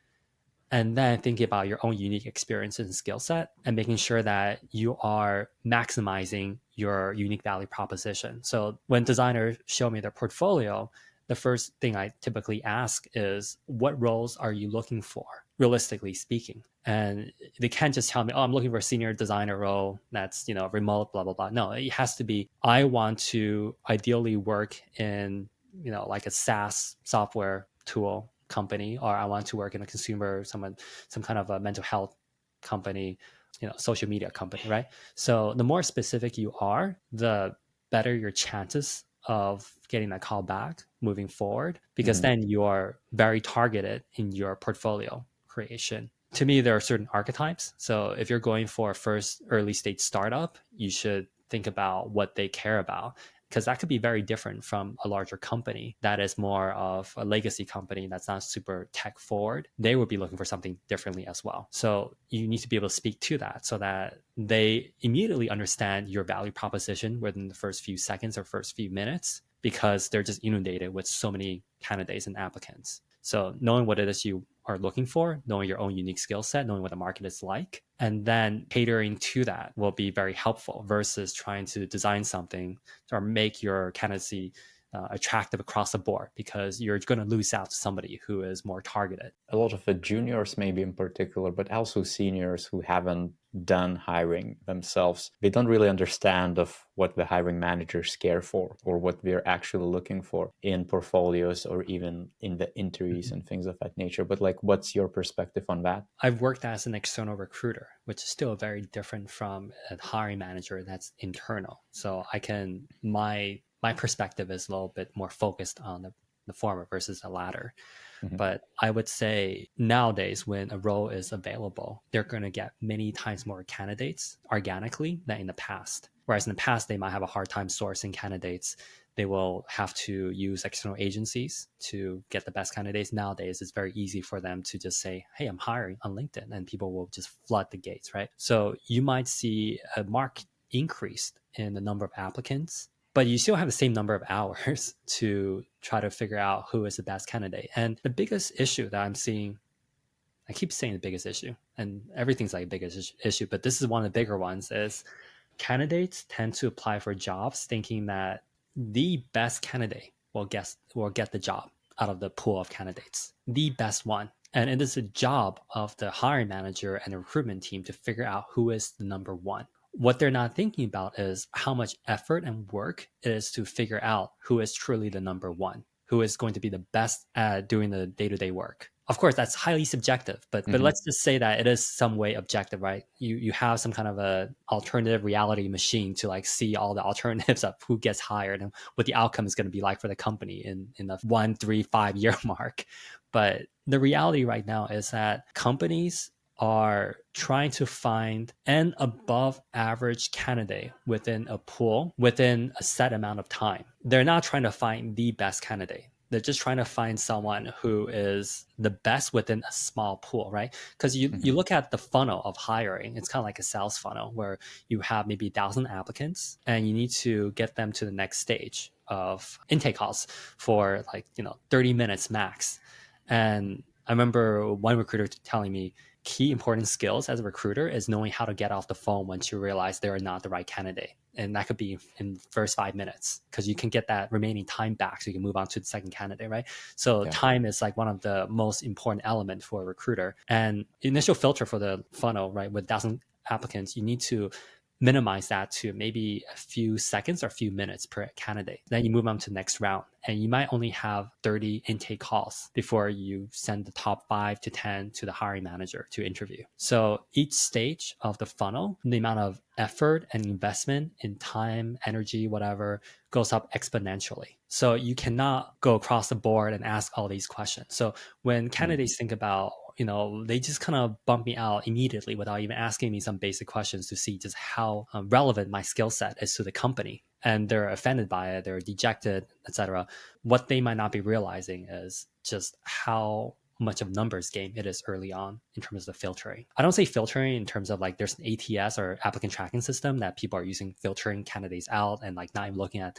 and then thinking about your own unique experiences and skill set and making sure that you are maximizing your unique value proposition. So when designers show me their portfolio, the first thing I typically ask is, what roles are you looking for, realistically speaking? And they can't just tell me, oh, I'm looking for a senior designer role that's, remote, blah, blah, blah. No, it has to be, I want to ideally work in, like a SaaS software tool company, or I want to work in a consumer, some kind of a mental health company, social media company, right? So the more specific you are, the better your chances of getting that call back moving forward, because then you are very targeted in your portfolio creation. To me, there are certain archetypes. So if you're going for a first early stage startup, you should think about what they care about, because that could be very different from a larger company that is more of a legacy company that's not super tech forward. They would be looking for something differently as well. So you need to be able to speak to that so that they immediately understand your value proposition within the first few seconds or first few minutes, because they're just inundated with so many candidates and applicants. So knowing what it is you are looking for, knowing your own unique skill set, knowing what the market is like, and then catering to that will be very helpful versus trying to design something or make your candidacy attractive across the board, because you're going to lose out to somebody who is more targeted. A lot of the juniors maybe in particular, but also seniors who haven't done hiring themselves, they don't really understand of what the hiring managers care for or what they're actually looking for in portfolios or even in the interviews and things of that nature. But like, what's your perspective on that? I've worked as an external recruiter, which is still very different from a hiring manager that's internal. So my perspective is a little bit more focused on the former versus the latter. Mhm. But I would say nowadays, when a role is available, they're going to get many times more candidates organically than in the past. Whereas in the past, they might have a hard time sourcing candidates. They will have to use external agencies to get the best candidates. Nowadays, it's very easy for them to just say, hey, I'm hiring on LinkedIn, and people will just flood the gates, right? So you might see a marked increase in the number of applicants, but you still have the same number of hours to try to figure out who is the best candidate. And the biggest issue that I'm seeing, I keep saying the biggest issue, and everything's like a biggest issue, but this is one of the bigger ones, is candidates tend to apply for jobs thinking that the best candidate will get the job out of the pool of candidates, the best one. And it is the job of the hiring manager and the recruitment team to figure out who is the number one. What they're not thinking about is how much effort and work it is to figure out who is truly the number one, who is going to be the best at doing the day-to-day work. Of course, that's highly subjective, but let's just say that it is some way objective, right? You have some kind of a alternative reality machine to like see all the alternatives of who gets hired and what the outcome is going to be like for the company in the 1, 3, 5 year mark. But the reality right now is that companies are trying to find an above average candidate within a pool within a set amount of time. They're not trying to find the best candidate. They're just trying to find someone who is the best within a small pool, right? Because you look at the funnel of hiring, it's kind of like a sales funnel where you have maybe 1,000 applicants and you need to get them to the next stage of intake calls for 30 minutes max. And I remember one recruiter telling me, key important skills as a recruiter is knowing how to get off the phone once you realize they're not the right candidate. And that could be in the first 5 minutes, because you can get that remaining time back so you can move on to the second candidate, right? So time is like one of the most important elements for a recruiter. And initial filter for the funnel, right, with 1,000 applicants, you need to minimize that to maybe a few seconds or a few minutes per candidate. Then you move on to the next round, and you might only have 30 intake calls before you send the top 5 to 10 to the hiring manager to interview. So each stage of the funnel, the amount of effort and investment in time, energy, whatever, goes up exponentially. So you cannot go across the board and ask all these questions. So when candidates think about, they just kind of bump me out immediately without even asking me some basic questions to see just how relevant my skill set is to the company. And they're offended by it, they're dejected, etc. What they might not be realizing is just how much of numbers game it is early on in terms of filtering. I don't say filtering in terms of like there's an ATS or applicant tracking system that people are using filtering candidates out and like not even looking at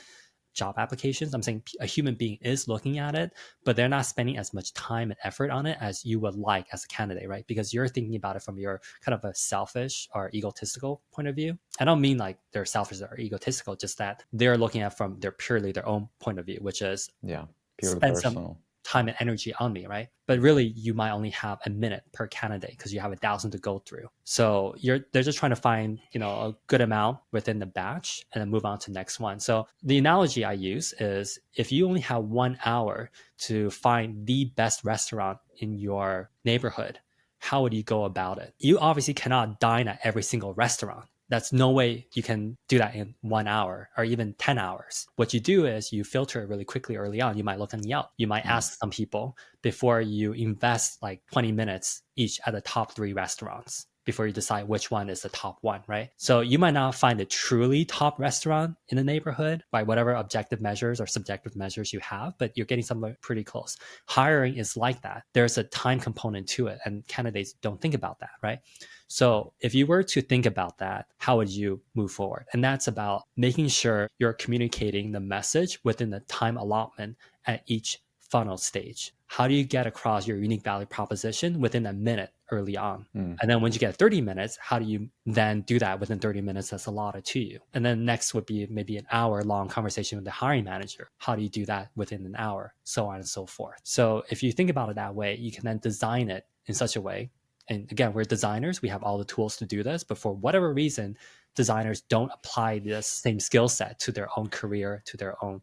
job applications. I'm saying a human being is looking at it, but they're not spending as much time and effort on it as you would like as a candidate, right? Because you're thinking about it from your kind of a selfish or egotistical point of view. I don't mean like they're selfish or egotistical, just that they're looking at from their purely their own point of view, which is purely spend personal. some time and energy on me, right? But really, you might only have a minute per candidate because you have 1,000 to go through. So they're just trying to find a good amount within the batch and then move on to the next one. So the analogy I use is if you only have 1 hour to find the best restaurant in your neighborhood, how would you go about it? You obviously cannot dine at every single restaurant. That's no way you can do that in 1 hour or even 10 hours. What you do is you filter it really quickly early on. You might look on Yelp. You might ask some people before you invest like 20 minutes each at the top 3 restaurants. before you decide which one is the top one, right? So you might not find a truly top restaurant in the neighborhood by whatever objective measures or subjective measures you have, but you're getting somewhere pretty close. Hiring is like that. There's a time component to it, and candidates don't think about that, right? So if you were to think about that, how would you move forward? And that's about making sure you're communicating the message within the time allotment at each funnel stage. How do you get across your unique value proposition within a minute early on? And then once you get 30 minutes, how do you then do that within 30 minutes that's allotted to you? And then next would be maybe an hour long conversation with the hiring manager. How do you do that within an hour? So on and so forth. So if you think about it that way, you can then design it in such a way. And again, we're designers, we have all the tools to do this, but for whatever reason, designers don't apply this same skill set to their own career, to their own,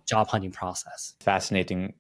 job hunting process. Fascinating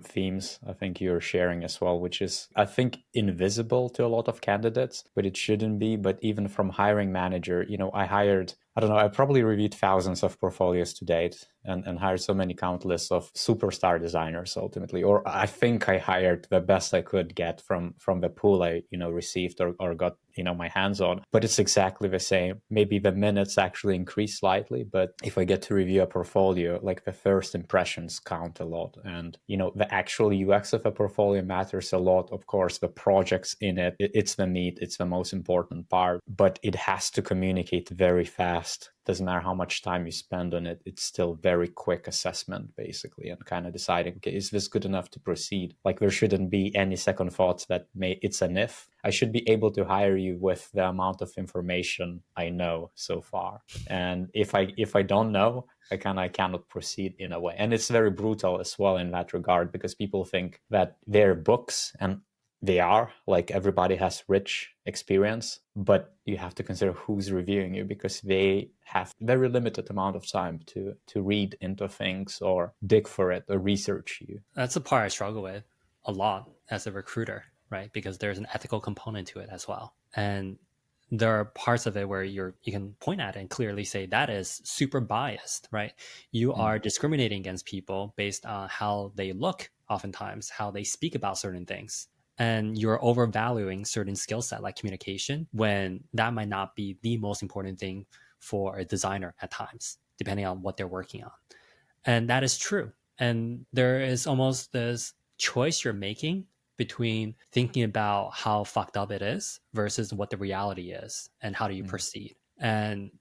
themes I think you're sharing as well, which is, I think, invisible to a lot of candidates, but it shouldn't be. But even from hiring manager, I probably reviewed thousands of portfolios to date and hired so many countless of superstar designers ultimately. Or I think I hired the best I could get from the pool I, received or got, my hands on. But it's exactly the same. Maybe the minutes actually increase slightly, but if I get to review a portfolio, like the first impressions count a lot. And, the actual UX of a portfolio matters a lot. Of course, the projects in it, it's the meat, it's the most important part, but it has to communicate very fast. Doesn't matter how much time you spend on it, it's still very quick assessment, basically, and kind of deciding, okay, is this good enough to proceed? Like, there shouldn't be any second thoughts that it's an if. I should be able to hire you with the amount of information I know so far. And if I don't know, I cannot proceed in a way. And it's very brutal as well in that regard, because people think that they're books, and they are, like, everybody has rich experience, but you have to consider who's reviewing you, because they have very limited amount of time to read into things or dig for it or research you. That's the part I struggle with a lot as a recruiter, right? Because there's an ethical component to it as well. And there are parts of it where you can point at it and clearly say that is super biased, right? You are discriminating against people based on how they look, oftentimes, how they speak about certain things. And you're overvaluing certain skill set like communication, when that might not be the most important thing for a designer at times, depending on what they're working on. And that is true. And there is almost this choice you're making between thinking about how fucked up it is versus what the reality is and how do you proceed. And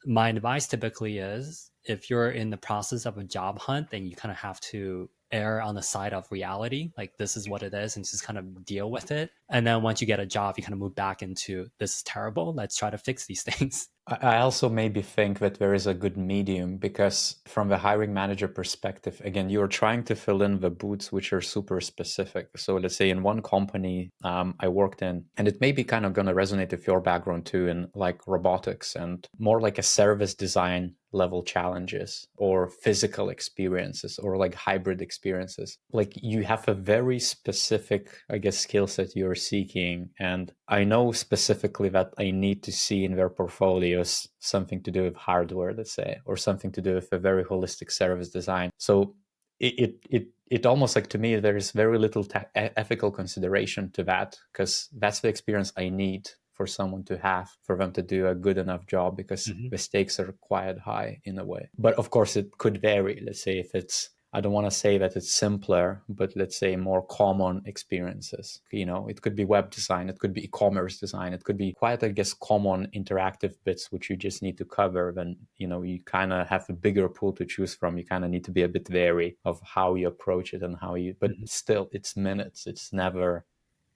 my advice typically is, if you're in the process of a job hunt, then you kind of have to err on the side of reality, like this is what it is, and just kind of deal with it. And then once you get a job, you kind of move back into, this is terrible, let's try to fix these things. I also maybe think that there is a good medium, because from the hiring manager perspective, again, you're trying to fill in the boots which are super specific. So let's say in one company I worked in, and it may be kind of going to resonate with your background too, in like robotics and more like a service design level challenges or physical experiences or like hybrid experiences. Like, you have a very specific, I guess, skill set you're seeking. And I know specifically that I need to see in their portfolios something to do with hardware, let's say, or something to do with a very holistic service design. So it almost, like, to me, there's very little ethical consideration to that, because that's the experience I need for someone to have, for them to do a good enough job, because the stakes are quite high in a way. But of course, it could vary. Let's say if it's, I don't want to say that it's simpler, but let's say more common experiences. It could be web design, it could be e-commerce design, it could be quite, I guess, common interactive bits which you just need to cover. Then, you kind of have a bigger pool to choose from. You kind of need to be a bit wary of how you approach it and how you, but still, it's minutes. It's never,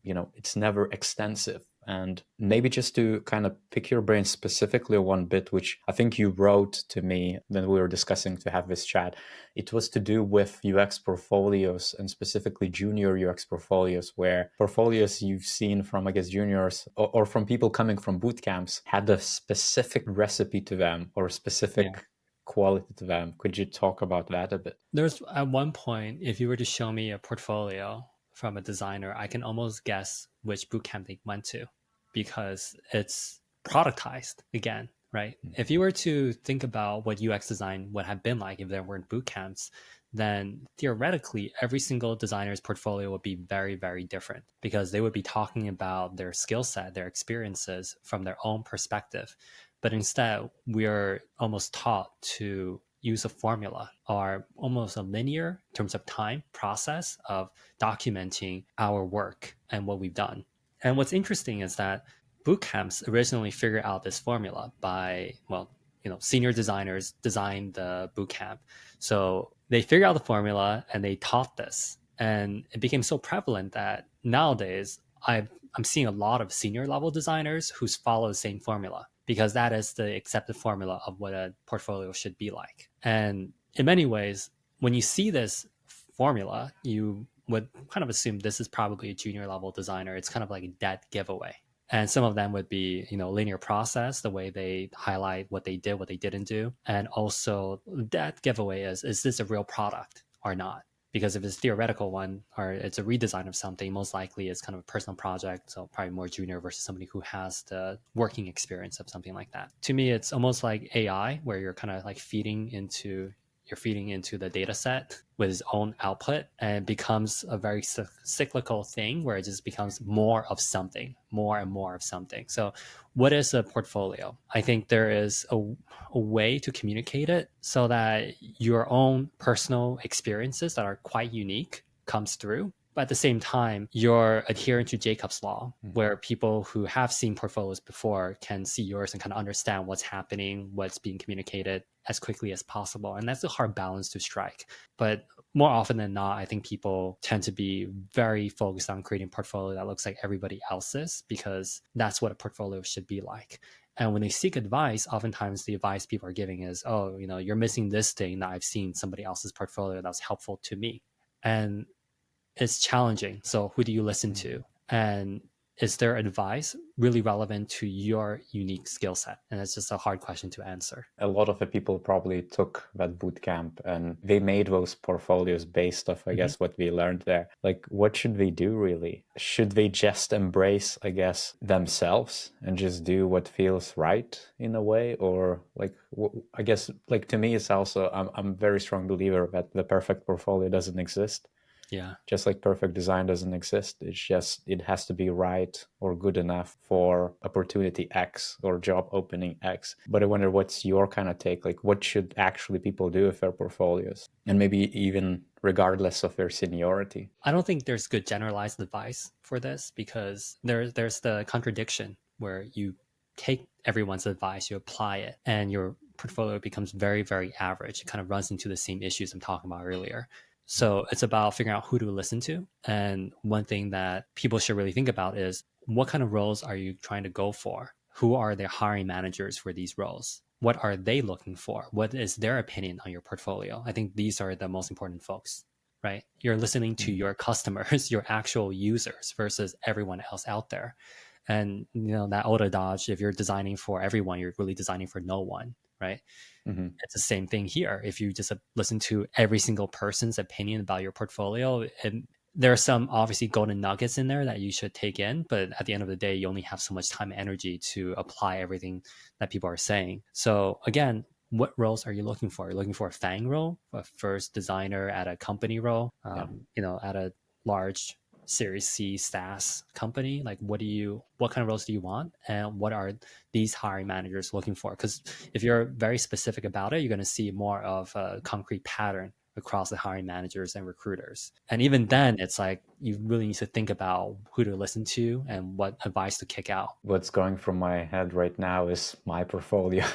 it's never extensive. And maybe just to kind of pick your brain specifically on one bit, which I think you wrote to me when we were discussing to have this chat, it was to do with UX portfolios, and specifically junior UX portfolios, where portfolios you've seen from, I guess, juniors or from people coming from boot camps had a specific recipe to them or a specific quality to them. Could you talk about that a bit? There's, at one point, if you were to show me a portfolio from a designer, I can almost guess which bootcamp they went to, because it's productized again, right? If you were to think about what UX design would have been like if there weren't boot camps, then theoretically every single designer's portfolio would be very, very different because they would be talking about their skill set, their experiences from their own perspective. But instead, we're almost taught to use a formula or almost a linear in terms of time process of documenting our work and what we've done. And what's interesting is that boot camps originally figured out this formula by, well, senior designers designed the boot camp. So they figured out the formula and they taught this. And it became so prevalent that nowadays I'm seeing a lot of senior level designers who follow the same formula because that is the accepted formula of what a portfolio should be like. And in many ways, when you see this formula, you would kind of assume this is probably a junior level designer. It's kind of like a dead giveaway. And some of them would be, linear process, the way they highlight what they did, what they didn't do. And also that giveaway is this a real product or not? Because if it's a theoretical one or it's a redesign of something, most likely it's kind of a personal project. So probably more junior versus somebody who has the working experience of something like that. To me, it's almost like AI, where you're kind of like feeding into the data set with its own output, and it becomes a very cyclical thing where it just becomes more of something, more and more of something. So what is a portfolio? I think there is a way to communicate it so that your own personal experiences that are quite unique comes through. But at the same time, you're adhering to Jacob's law, where people who have seen portfolios before can see yours and kind of understand what's happening, what's being communicated as quickly as possible. And that's a hard balance to strike. But more often than not, I think people tend to be very focused on creating a portfolio that looks like everybody else's because that's what a portfolio should be like. And when they seek advice, oftentimes the advice people are giving is, oh, you're missing this thing that I've seen somebody else's portfolio that's helpful to me. And it's challenging. So who do you listen to? And is their advice really relevant to your unique skill set? And it's just a hard question to answer. A lot of the people probably took that boot camp and they made those portfolios based off, I guess, what we learned there. Like, what should they do really? Should they just embrace, I guess, themselves and just do what feels right in a way? Or like, I guess, like to me, it's also, I'm a very strong believer that the perfect portfolio doesn't exist. Yeah. Just like perfect design doesn't exist. It's just, it has to be right or good enough for opportunity X or job opening X. But I wonder, what's your kind of take? Like, what should actually people do with their portfolios? And maybe even regardless of their seniority. I don't think there's good generalized advice for this because there's the contradiction where you take everyone's advice, you apply it, and your portfolio becomes very, very average. It kind of runs into the same issues I'm talking about earlier. So it's about figuring out who to listen to. And one thing that people should really think about is what kind of roles are you trying to go for? Who are the hiring managers for these roles? What are they looking for? What is their opinion on your portfolio? I think these are the most important folks, right? You're listening to your customers, your actual users versus everyone else out there. And that old adage, if you're designing for everyone, you're really designing for no one, right? It's the same thing here. If you just listen to every single person's opinion about your portfolio, and there are some obviously golden nuggets in there that you should take in, but at the end of the day, you only have so much time and energy to apply everything that people are saying. So again, what roles are you looking for? Are you looking for a FANG role, a first designer at a company role, at a large Series C SaaS company? Like, what kind of roles do you want, and what are these hiring managers looking for? Because if you're very specific about it, you're going to see more of a concrete pattern across the hiring managers and recruiters. And even then, it's like you really need to think about who to listen to and what advice to kick out. What's going through my head right now is my portfolio,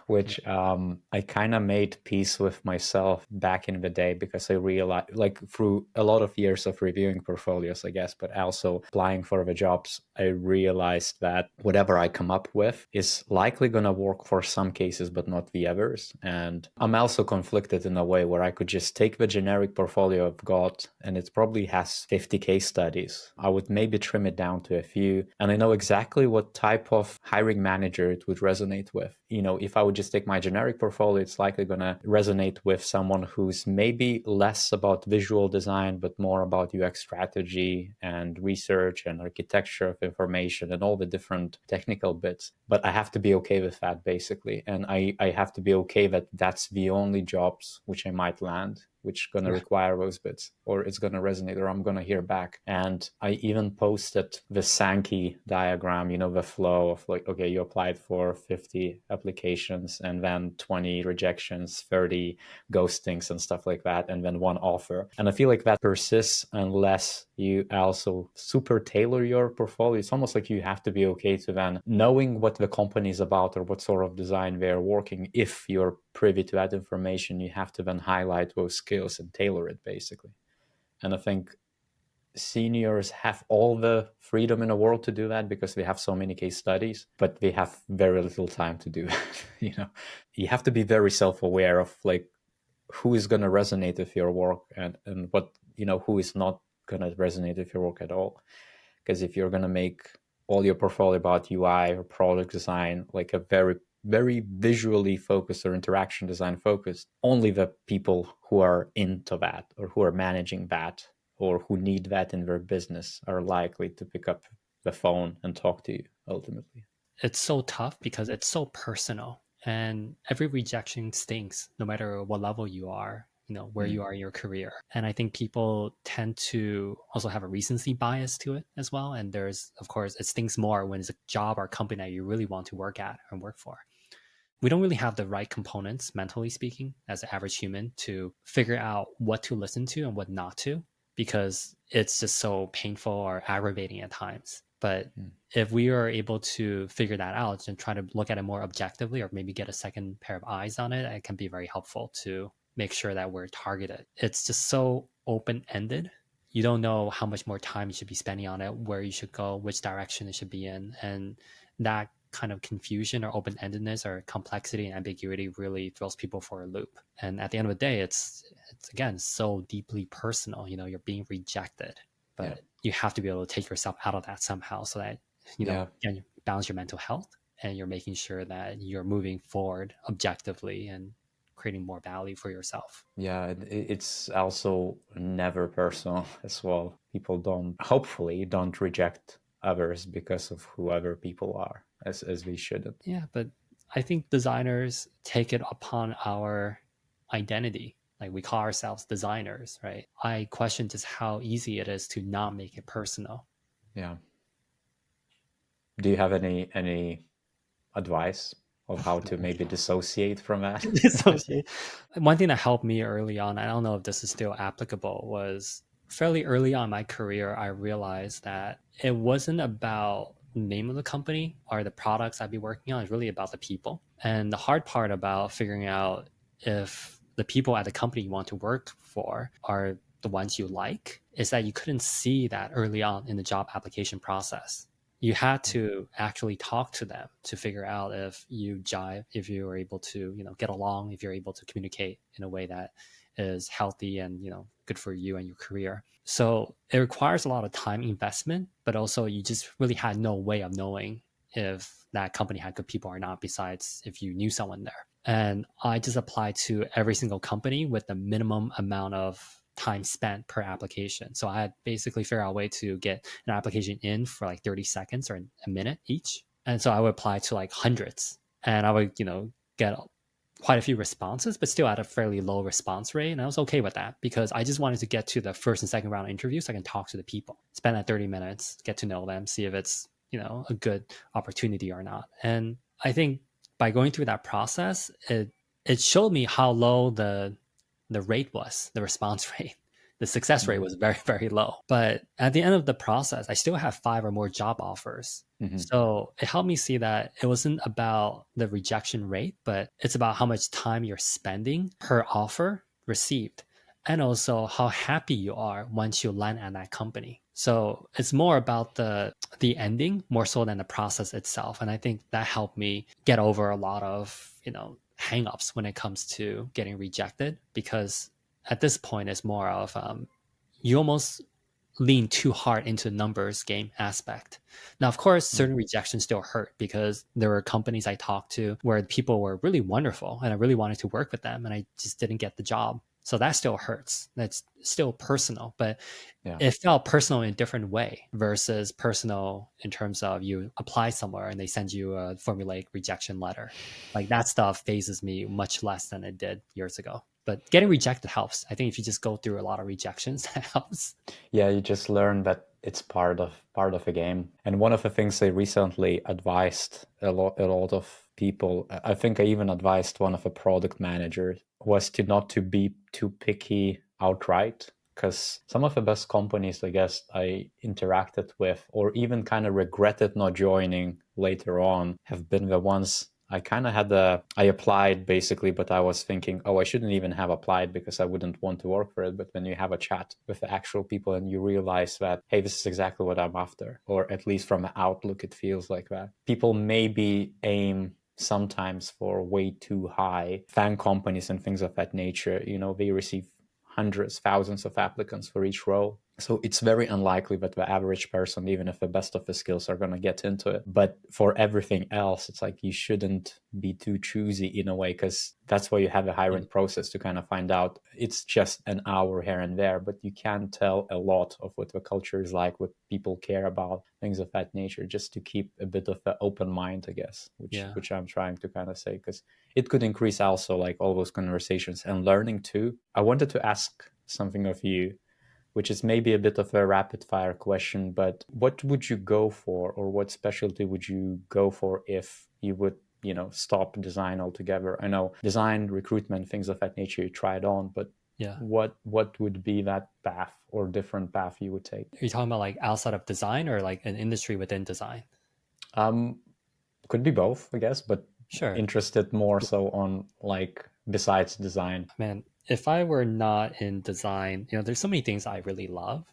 which I kind of made peace with myself back in the day because I realized, like through a lot of years of reviewing portfolios, I guess, but also applying for the jobs, I realized that whatever I come up with is likely going to work for some cases, but not the others. And I'm also conflicted in a way where I could just take the generic portfolio I've got, and it probably has across 50 case studies. I would maybe trim it down to a few. And I know exactly what type of hiring manager it would resonate with. If I would just take my generic portfolio, it's likely going to resonate with someone who's maybe less about visual design, but more about UX strategy and research and architecture of information and all the different technical bits. But I have to be okay with that, basically. And I have to be okay that that's the only jobs which I might land, which going to require those bits, or it's going to resonate, or I'm going to hear back. And I even posted the Sankey diagram, the flow of like, okay, you applied for 50 applications and then 20 rejections, 30 ghostings and stuff like that, and then one offer. And I feel like that persists unless you also super tailor your portfolio. It's almost like you have to be okay to then knowing what the company is about or what sort of design they're working. If you're privy to that information, you have to then highlight those skills and tailor it, basically. And I think seniors have all the freedom in the world to do that because they have so many case studies, but they have very little time to do that. You have to be very self-aware of like who is going to resonate with your work and what, who is not going to resonate with your work at all. Because if you're going to make all your portfolio about UI or product design, like a very, very visually focused or interaction design focused, only the people who are into that or who are managing that or who need that in their business are likely to pick up the phone and talk to you ultimately. It's so tough because it's so personal, and every rejection stinks no matter what level you are, where you are in your career. And I think people tend to also have a recency bias to it as well. And there's, of course, it stings more when it's a job or company that you really want to work at and work for. We don't really have the right components, mentally speaking, as an average human to figure out what to listen to and what not to, because it's just so painful or aggravating at times. But if we are able to figure that out and try to look at it more objectively, or maybe get a second pair of eyes on it, it can be very helpful to make sure that we're targeted. It's just so open-ended. You don't know how much more time you should be spending on it, where you should go, which direction it should be in. And that kind of confusion or open-endedness or complexity and ambiguity really throws people for a loop. And at the end of the day, it's again so deeply personal. You're being rejected, but you have to be able to take yourself out of that somehow, so that again, you balance your mental health and you're making sure that you're moving forward objectively and creating more value for yourself. Yeah, it's also never personal as well. People hopefully don't reject others because of who other people are, as we shouldn't. Yeah, but I think designers take it upon our identity. Like, we call ourselves designers, right? I question just how easy it is to not make it personal. Yeah. Do you have any advice of how to maybe dissociate from that? One thing that helped me early on, I don't know if this is still applicable, was fairly early on in my career, I realized that it wasn't about the name of the company or the products I'd be working on. It's really about the people. And the hard part about figuring out if the people at the company you want to work for are the ones you like is that you couldn't see that early on in the job application process. You had to actually talk to them to figure out if you jive, if you are able to, get along, if you're able to communicate in a way that is healthy and, good for you and your career. So it requires a lot of time investment, but also you just really had no way of knowing if that company had good people or not, besides if you knew someone there. And I just applied to every single company with the minimum amount of time spent per application. So I had basically figured out a way to get an application in for like 30 seconds or a minute each. And so I would apply to like hundreds, and I would, get quite a few responses, but still at a fairly low response rate. And I was okay with that because I just wanted to get to the first and second round interview so I can talk to the people, spend that 30 minutes, get to know them, see if it's, a good opportunity or not. And I think by going through that process, it showed me how low the rate was, the response rate. The success rate was very, very low. But at the end of the process, I still have 5 or more job offers. So it helped me see that it wasn't about the rejection rate, but it's about how much time you're spending per offer received, and also how happy you are once you land at that company. So it's more about the ending more so than the process itself. And I think that helped me get over a lot of, hangups when it comes to getting rejected, because at this point it's more of you almost lean too hard into numbers game aspect. Now, of course, Mm. certain rejections still hurt because there were companies I talked to where people were really wonderful and I really wanted to work with them and I just didn't get the job. So that still hurts. That's still personal, but Yeah. it felt personal in a different way versus personal in terms of you apply somewhere and they send you a formulaic rejection letter. Like that stuff phases me much less than it did years ago. But getting rejected helps. I think if you just go through a lot of rejections, that helps. Yeah, you just learn that it's part of a game. And one of the things I recently advised a lot of people, I think I even advised one of the product managers, was to not to be too picky outright. Because some of the best companies, I guess, I interacted with, or even kind of regretted not joining later on, have been the ones I applied basically, but I was thinking, oh, I shouldn't even have applied because I wouldn't want to work for it. But when you have a chat with the actual people and you realize that, hey, this is exactly what I'm after, or at least from the outlook, it feels like that. People maybe aim sometimes for way too high. Fan companies and things of that nature, they receive hundreds, thousands of applicants for each role. So it's very unlikely that the average person, even if the best of the skills, are going to get into it. But for everything else, it's like you shouldn't be too choosy in a way, because that's why you have a hiring process to kind of find out. It's just an hour here and there, but you can tell a lot of what the culture is like, what people care about, things of that nature, just to keep a bit of an open mind, I guess, which I'm trying to kind of say, because it could increase also like all those conversations and learning too. I wanted to ask something of you, which is maybe a bit of a rapid fire question, but what would you go for, or what specialty would you go for if you would, stop design altogether? I know design, recruitment, things of that nature you tried on, but Yeah. what would be that path or different path you would take? Are you talking about like outside of design or like an industry within design? Um, could be both, I guess, but Sure. interested more so on like besides design. Man, if I were not in design, there's so many things I really love,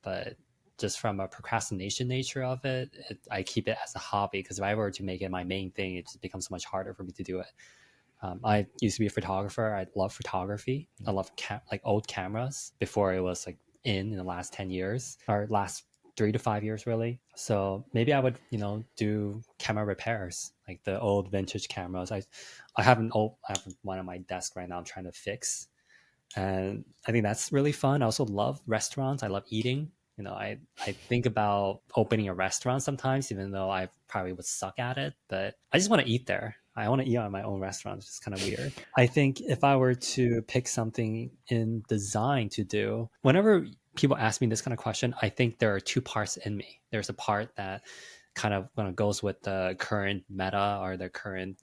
but just from a procrastination nature of I keep it as a hobby because if I were to make it my main thing, it just becomes so much harder for me to do it. I used to be a photographer. I love photography. I love like old cameras before it was like in the last 10 years or last 3 to 5 years really. So maybe I would, do camera repairs, like the old vintage cameras. I have I have one on my desk right now I'm trying to fix. And I think that's really fun. I also love restaurants. I love eating. I think about opening a restaurant sometimes, even though I probably would suck at it, but I just want to eat there. I want to eat on my own restaurant, which is kind of weird. I think if I were to pick something in design to do, whenever people ask me this kind of question, I think there are two parts in me. There's a part that kind of goes with the current meta or the current,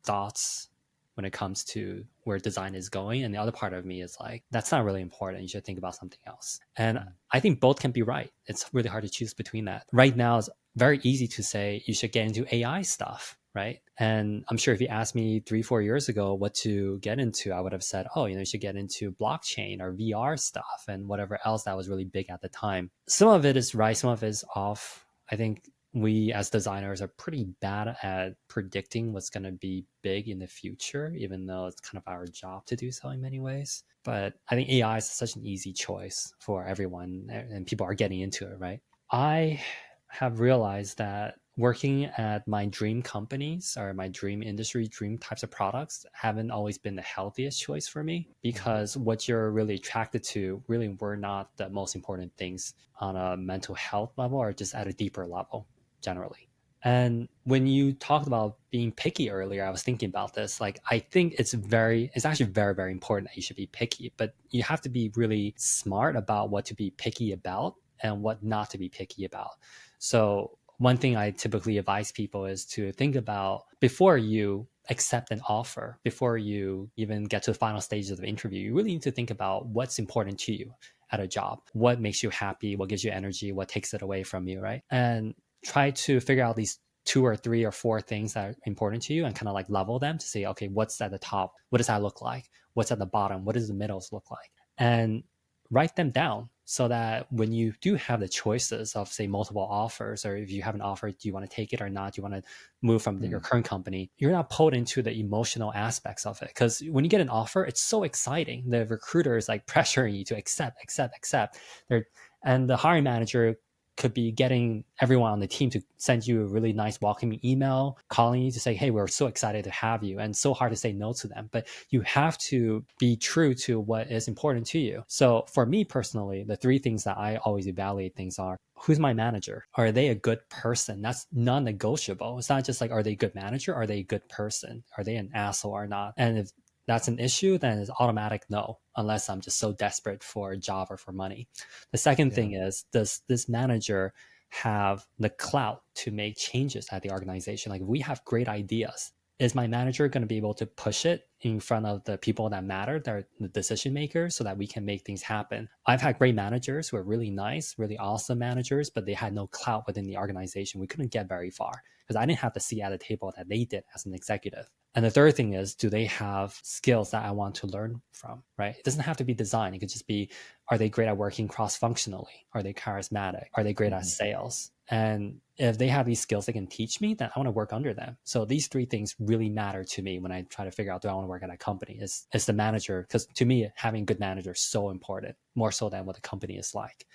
thoughts when it comes to where design is going. And the other part of me is like, that's not really important. You should think about something else. And I think both can be right. It's really hard to choose between that. Right now, it's very easy to say you should get into AI stuff, right? And I'm sure if you asked me 3, 4 years ago what to get into, I would have said, oh, you should get into blockchain or VR stuff and whatever else that was really big at the time. Some of it is right, some of it is off. I think we as designers are pretty bad at predicting what's going to be big in the future, even though it's kind of our job to do so in many ways. But I think AI is such an easy choice for everyone, and people are getting into it, right? I have realized that working at my dream companies or my dream industry, dream types of products haven't always been the healthiest choice for me, because what you're really attracted to really were not the most important things on a mental health level or just at a deeper level generally. And when you talked about being picky earlier, I was thinking about this. Like, I think it's actually very, very important that you should be picky, but you have to be really smart about what to be picky about and what not to be picky about. So, one thing I typically advise people is to think about before you accept an offer, before you even get to the final stages of the interview, you really need to think about what's important to you at a job, what makes you happy, what gives you energy, what takes it away from you, right? And try to figure out these 2 or 3 or 4 things that are important to you and kind of like level them to say, okay, what's at the top? What does that look like? What's at the bottom? What does the middles look like? And write them down so that when you do have the choices of, say, multiple offers, or if you have an offer, do you want to take it or not? Do you want to move from your current company? You're not pulled into the emotional aspects of it. Because when you get an offer, it's so exciting. The recruiter is like pressuring you to accept, accept, accept. They're And the hiring manager could be getting everyone on the team to send you a really nice welcoming email, calling you to say, hey, we're so excited to have you. And so hard to say no to them. But you have to be true to what is important to you. So for me personally, the three things that I always evaluate things are: who's my manager? Are they a good person? That's non-negotiable. It's not just like, are they a good manager? Are they a good person? Are they an asshole or not? And if that's an issue, then it's automatic no, unless I'm just so desperate for a job or for money. The second thing is, does this manager have the clout to make changes at the organization? Like, if we have great ideas, is my manager going to be able to push it in front of the people that matter, they're the decision makers, so that we can make things happen? I've had great managers who are really nice, really awesome managers, but they had no clout within the organization. We couldn't get very far because I didn't have the seat at the table that they did as an executive. And the third thing is, do they have skills that I want to learn from, right? It doesn't have to be design. It could just be, are they great at working cross-functionally? Are they charismatic? Are they great at sales? And if they have these skills they can teach me, then I want to work under them. So these three things really matter to me when I try to figure out, do I want to work at a company? Is the manager, because to me, having a good manager is so important, more so than what the company is like.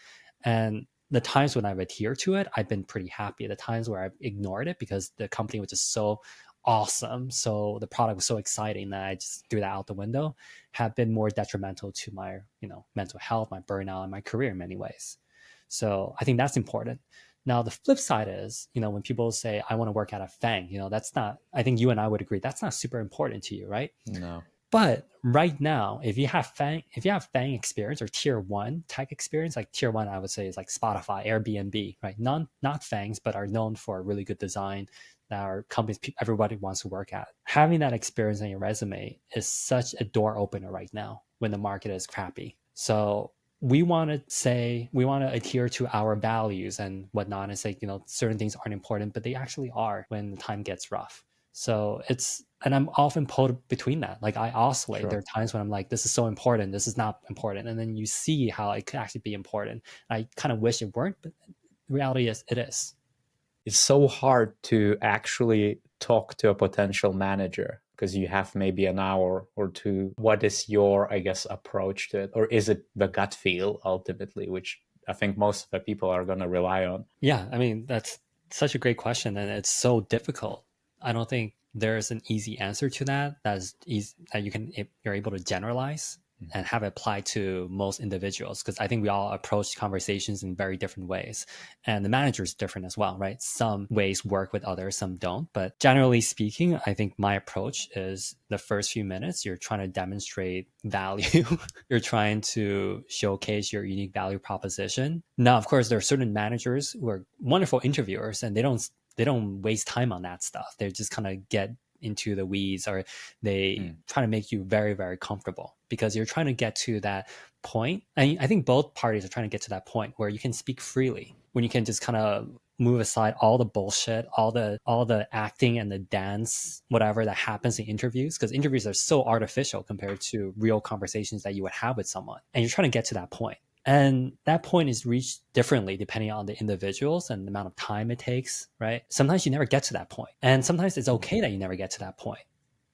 And the times when I've adhered to it, I've been pretty happy. The times where I've ignored it because the company was just so awesome, so the product was so exciting that I just threw that out the window, have been more detrimental to my, mental health, my burnout, and my career in many ways. So I think that's important. Now the flip side is, when people say I want to work at a FANG, that's not, I think you and I would agree, that's not super important to you, right? No. But right now, if you have FANG experience or tier one tech experience, like tier one, I would say is like Spotify, Airbnb, right? Not FANGs, but are known for really good design, that are companies everybody wants to work at. Having that experience on your resume is such a door opener right now when the market is crappy. So we want to adhere to our values and whatnot and say, certain things aren't important, but they actually are when the time gets rough. So and I'm often pulled between that. Like, I oscillate. Sure. There are times when I'm like, this is so important, this is not important. And then you see how it could actually be important. I kind of wish it weren't, but the reality is it is. It's so hard to actually talk to a potential manager because you have maybe an hour or two. What is your, I guess, approach to it? Or is it the gut feel ultimately, which I think most of the people are going to rely on? Yeah, I mean, that's such a great question, and it's so difficult. I don't think there's an easy answer to that that's easy, that you're able to generalize and have it apply to most individuals, because I think we all approach conversations in very different ways, and the manager is different as well, right? Some ways work with others, some don't. But generally speaking, I think my approach is, the first few minutes you're trying to demonstrate value. You're trying to showcase your unique value proposition. Now, of course, there are certain managers who are wonderful interviewers, and they don't waste time on that stuff. They just kind of get into the weeds, or they try to make you very, very comfortable, because you're trying to get to that point. And I think both parties are trying to get to that point where you can speak freely, when you can just kind of move aside all the bullshit, all the acting and the dance, whatever that happens in interviews, because interviews are so artificial compared to real conversations that you would have with someone. And you're trying to get to that point. And that point is reached differently depending on the individuals and the amount of time it takes, right? Sometimes you never get to that point. And sometimes it's okay that you never get to that point,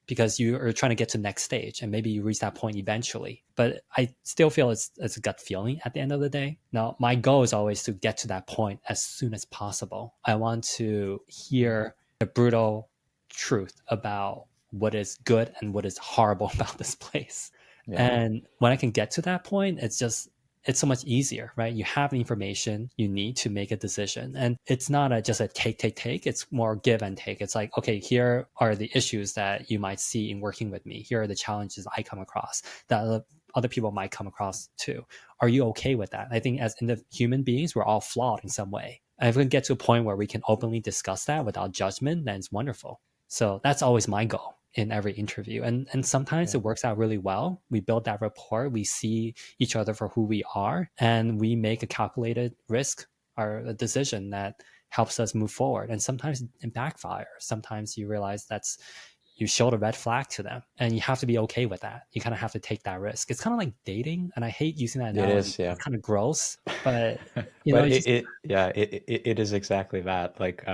because you are trying to get to the next stage, and maybe you reach that point eventually. But I still feel it's a gut feeling at the end of the day. Now, my goal is always to get to that point as soon as possible. I want to hear the brutal truth about what is good and what is horrible about this place. Yeah. And when I can get to that point, it's so much easier, right? You have the information you need to make a decision. And it's not just a take. It's more give and take. It's like, okay, here are the issues that you might see in working with me. Here are the challenges I come across that other people might come across too. Are you okay with that? I think as human beings, we're all flawed in some way. And if we can get to a point where we can openly discuss that without judgment, then it's wonderful. So that's always my goal in every interview. And sometimes it works out really well. We build that rapport. We see each other for who we are, and we make a calculated risk or a decision that helps us move forward. And sometimes it backfires. Sometimes you realize you showed a red flag to them, and you have to be okay with that. You kind of have to take that risk. It's kind of like dating, and I hate using that analogy. It is, yeah. It's kind of gross, but it is exactly that. Like,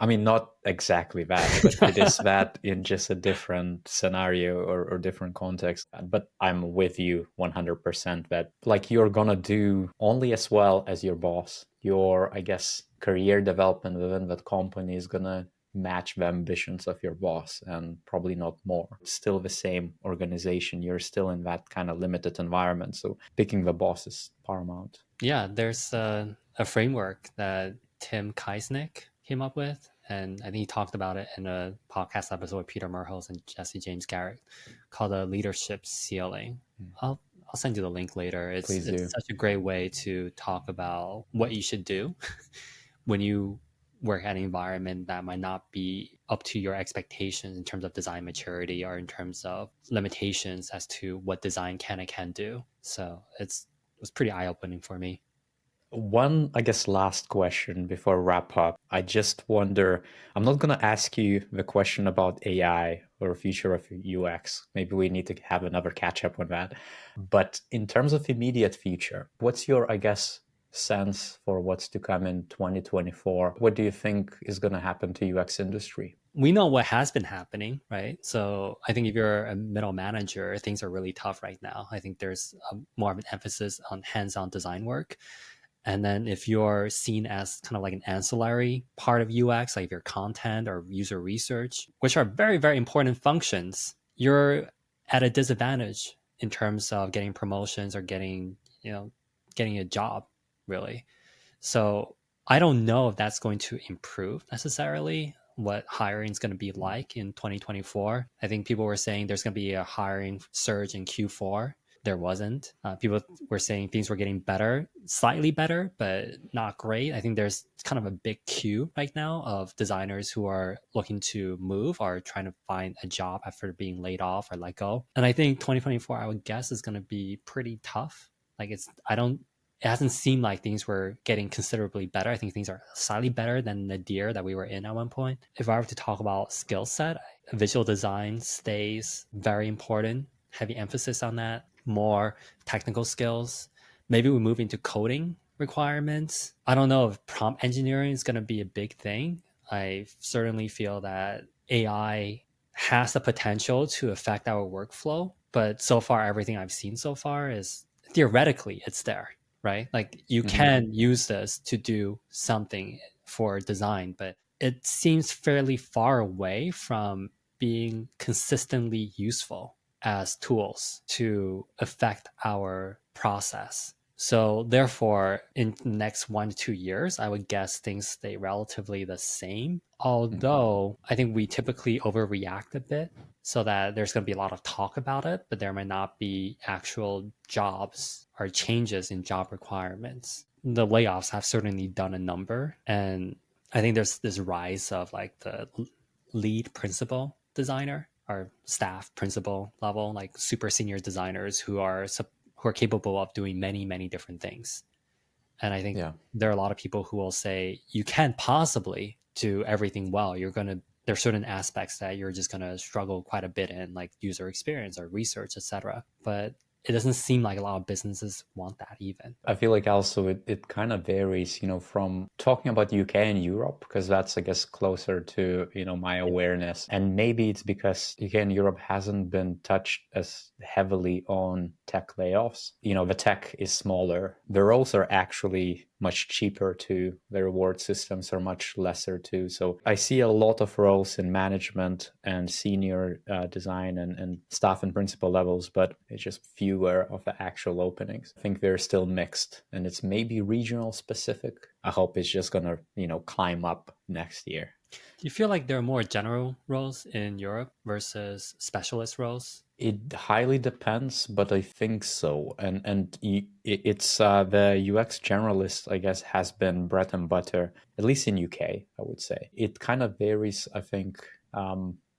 I mean, not exactly that, but it is that in just a different scenario or different context. But I'm with you 100% that like you're gonna do only as well as your boss. Your, I guess, career development within that company is gonna match the ambitions of your boss and probably not more. It's still the same organization. You're still in that kind of limited environment. So picking the boss is paramount. Yeah, there's a framework that Tim Kaisnick came up with, and I think he talked about it in a podcast episode with Peter Murhos and Jesse James Garrett called a leadership ceiling. I'll send you the link later. Please It's do. such a great way to talk about what you should do when you work at an environment that might not be up to your expectations in terms of design maturity or in terms of limitations as to what design can and can't do. So it was pretty eye opening for me. One, I guess, last question before wrap up. I just wonder, I'm not going to ask you the question about AI or future of UX. Maybe we need to have another catch up on that. But in terms of immediate future, what's your, I guess, sense for what's to come in 2024? What do you think is going to happen to UX industry? We know what has been happening, right? So I think if you're a middle manager, things are really tough right now. I think there's more of an emphasis on hands-on design work. And then if you're seen as kind of like an ancillary part of UX, like your content or user research, which are very, very important functions, you're at a disadvantage in terms of getting promotions or getting a job, really. So I don't know if that's going to improve necessarily what hiring is going to be like in 2024. I think people were saying there's going to be a hiring surge in Q4. There wasn't. People were saying things were getting better, slightly better, but not great. I think there's kind of a big queue right now of designers who are looking to move or trying to find a job after being laid off or let go. And I think 2024, I would guess, is going to be pretty tough. Like it hasn't seemed like things were getting considerably better. I think things are slightly better than the year that we were in at one point. If I were to talk about skill set, visual design stays very important, heavy emphasis on that, more technical skills. Maybe we move into coding requirements. I don't know if prompt engineering is going to be a big thing. I certainly feel that AI has the potential to affect our workflow, but so far, everything I've seen so far is theoretically it's there, right? Like you can use this to do something for design, but it seems fairly far away from being consistently useful as tools to affect our process. So therefore, in the next 1 to 2 years, I would guess things stay relatively the same. Although I think we typically overreact a bit so that there's going to be a lot of talk about it, but there might not be actual jobs or changes in job requirements. The layoffs have certainly done a number. And I think there's this rise of like the lead principal designer or staff principal level, like super senior designers who are capable of doing many, many different things. And I think there are a lot of people who will say you can't possibly do everything well. There's certain aspects that you're just gonna struggle quite a bit in, like user experience or research, etc. But it doesn't seem like a lot of businesses want that even. I feel like also it kind of varies, from talking about UK and Europe, because that's, I guess, closer to, my awareness. And maybe it's because UK and Europe hasn't been touched as heavily on tech layoffs. The tech is smaller. The roles are actually much cheaper too. The reward systems are much lesser too. So I see a lot of roles in management and senior design and staff and principal levels, but it's just fewer of the actual openings. I think they're still mixed, and it's maybe regional specific. I hope it's just gonna, climb up next year. Do you feel like there are more general roles in Europe versus specialist roles? It highly depends, but I think so. And it's the UX generalist, I guess, has been bread and butter, at least in UK, I would say. It kind of varies, I think,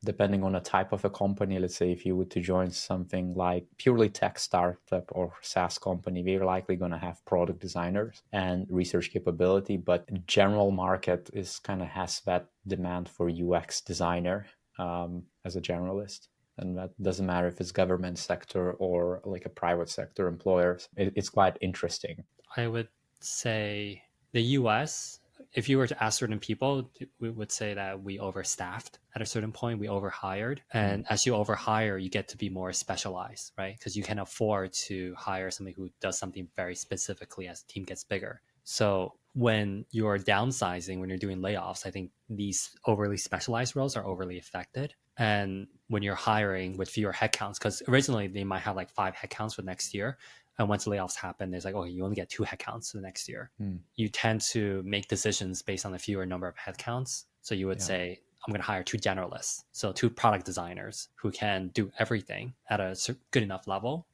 depending on the type of a company. Let's say if you were to join something like purely tech startup or SaaS company, we're likely going to have product designers and research capability, but general market is kind of has that demand for UX designer as a generalist. And that doesn't matter if it's government sector or like a private sector employers. It's quite interesting. I would say the US if you were to ask certain people, we would say that we overstaffed at a certain point, we overhired. And as you overhire, you get to be more specialized, right? Because you can afford to hire somebody who does something very specifically as the team gets bigger. So when you're downsizing, when you're doing layoffs, I think these overly specialized roles are overly affected. And when you're hiring with fewer headcounts, because originally they might have like 5 headcounts for next year. And once layoffs happen, there's like, okay, you only get 2 headcounts for the next year. You tend to make decisions based on a fewer number of headcounts. So you would say, I'm going to hire 2 generalists. So 2 product designers who can do everything at a good enough level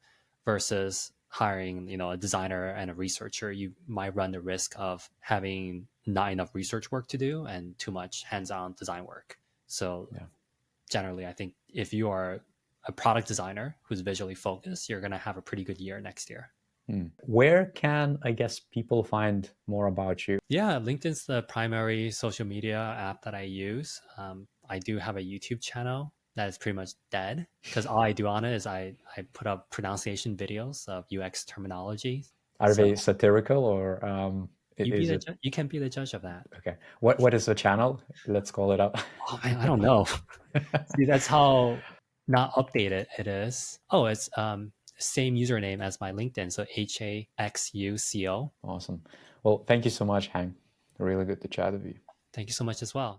versus hiring, a designer and a researcher. You might run the risk of having not enough research work to do and too much hands-on design work. So generally, I think if you are a product designer who's visually focused, you're going to have a pretty good year next year. Where can, I guess, people find more about you? Yeah, LinkedIn's the primary social media app that I use. I do have a YouTube channel that is pretty much dead because all I do on it is I put up pronunciation videos of UX terminology. Are they satirical or you can be the judge of that. Okay. What is the channel? Let's call it up. Oh man, I don't know. See, that's how not updated it is. Oh, it's same username as my LinkedIn, so HAXUCO. Awesome. Well, thank you so much, Hang. Really good to chat with you. Thank you so much as well.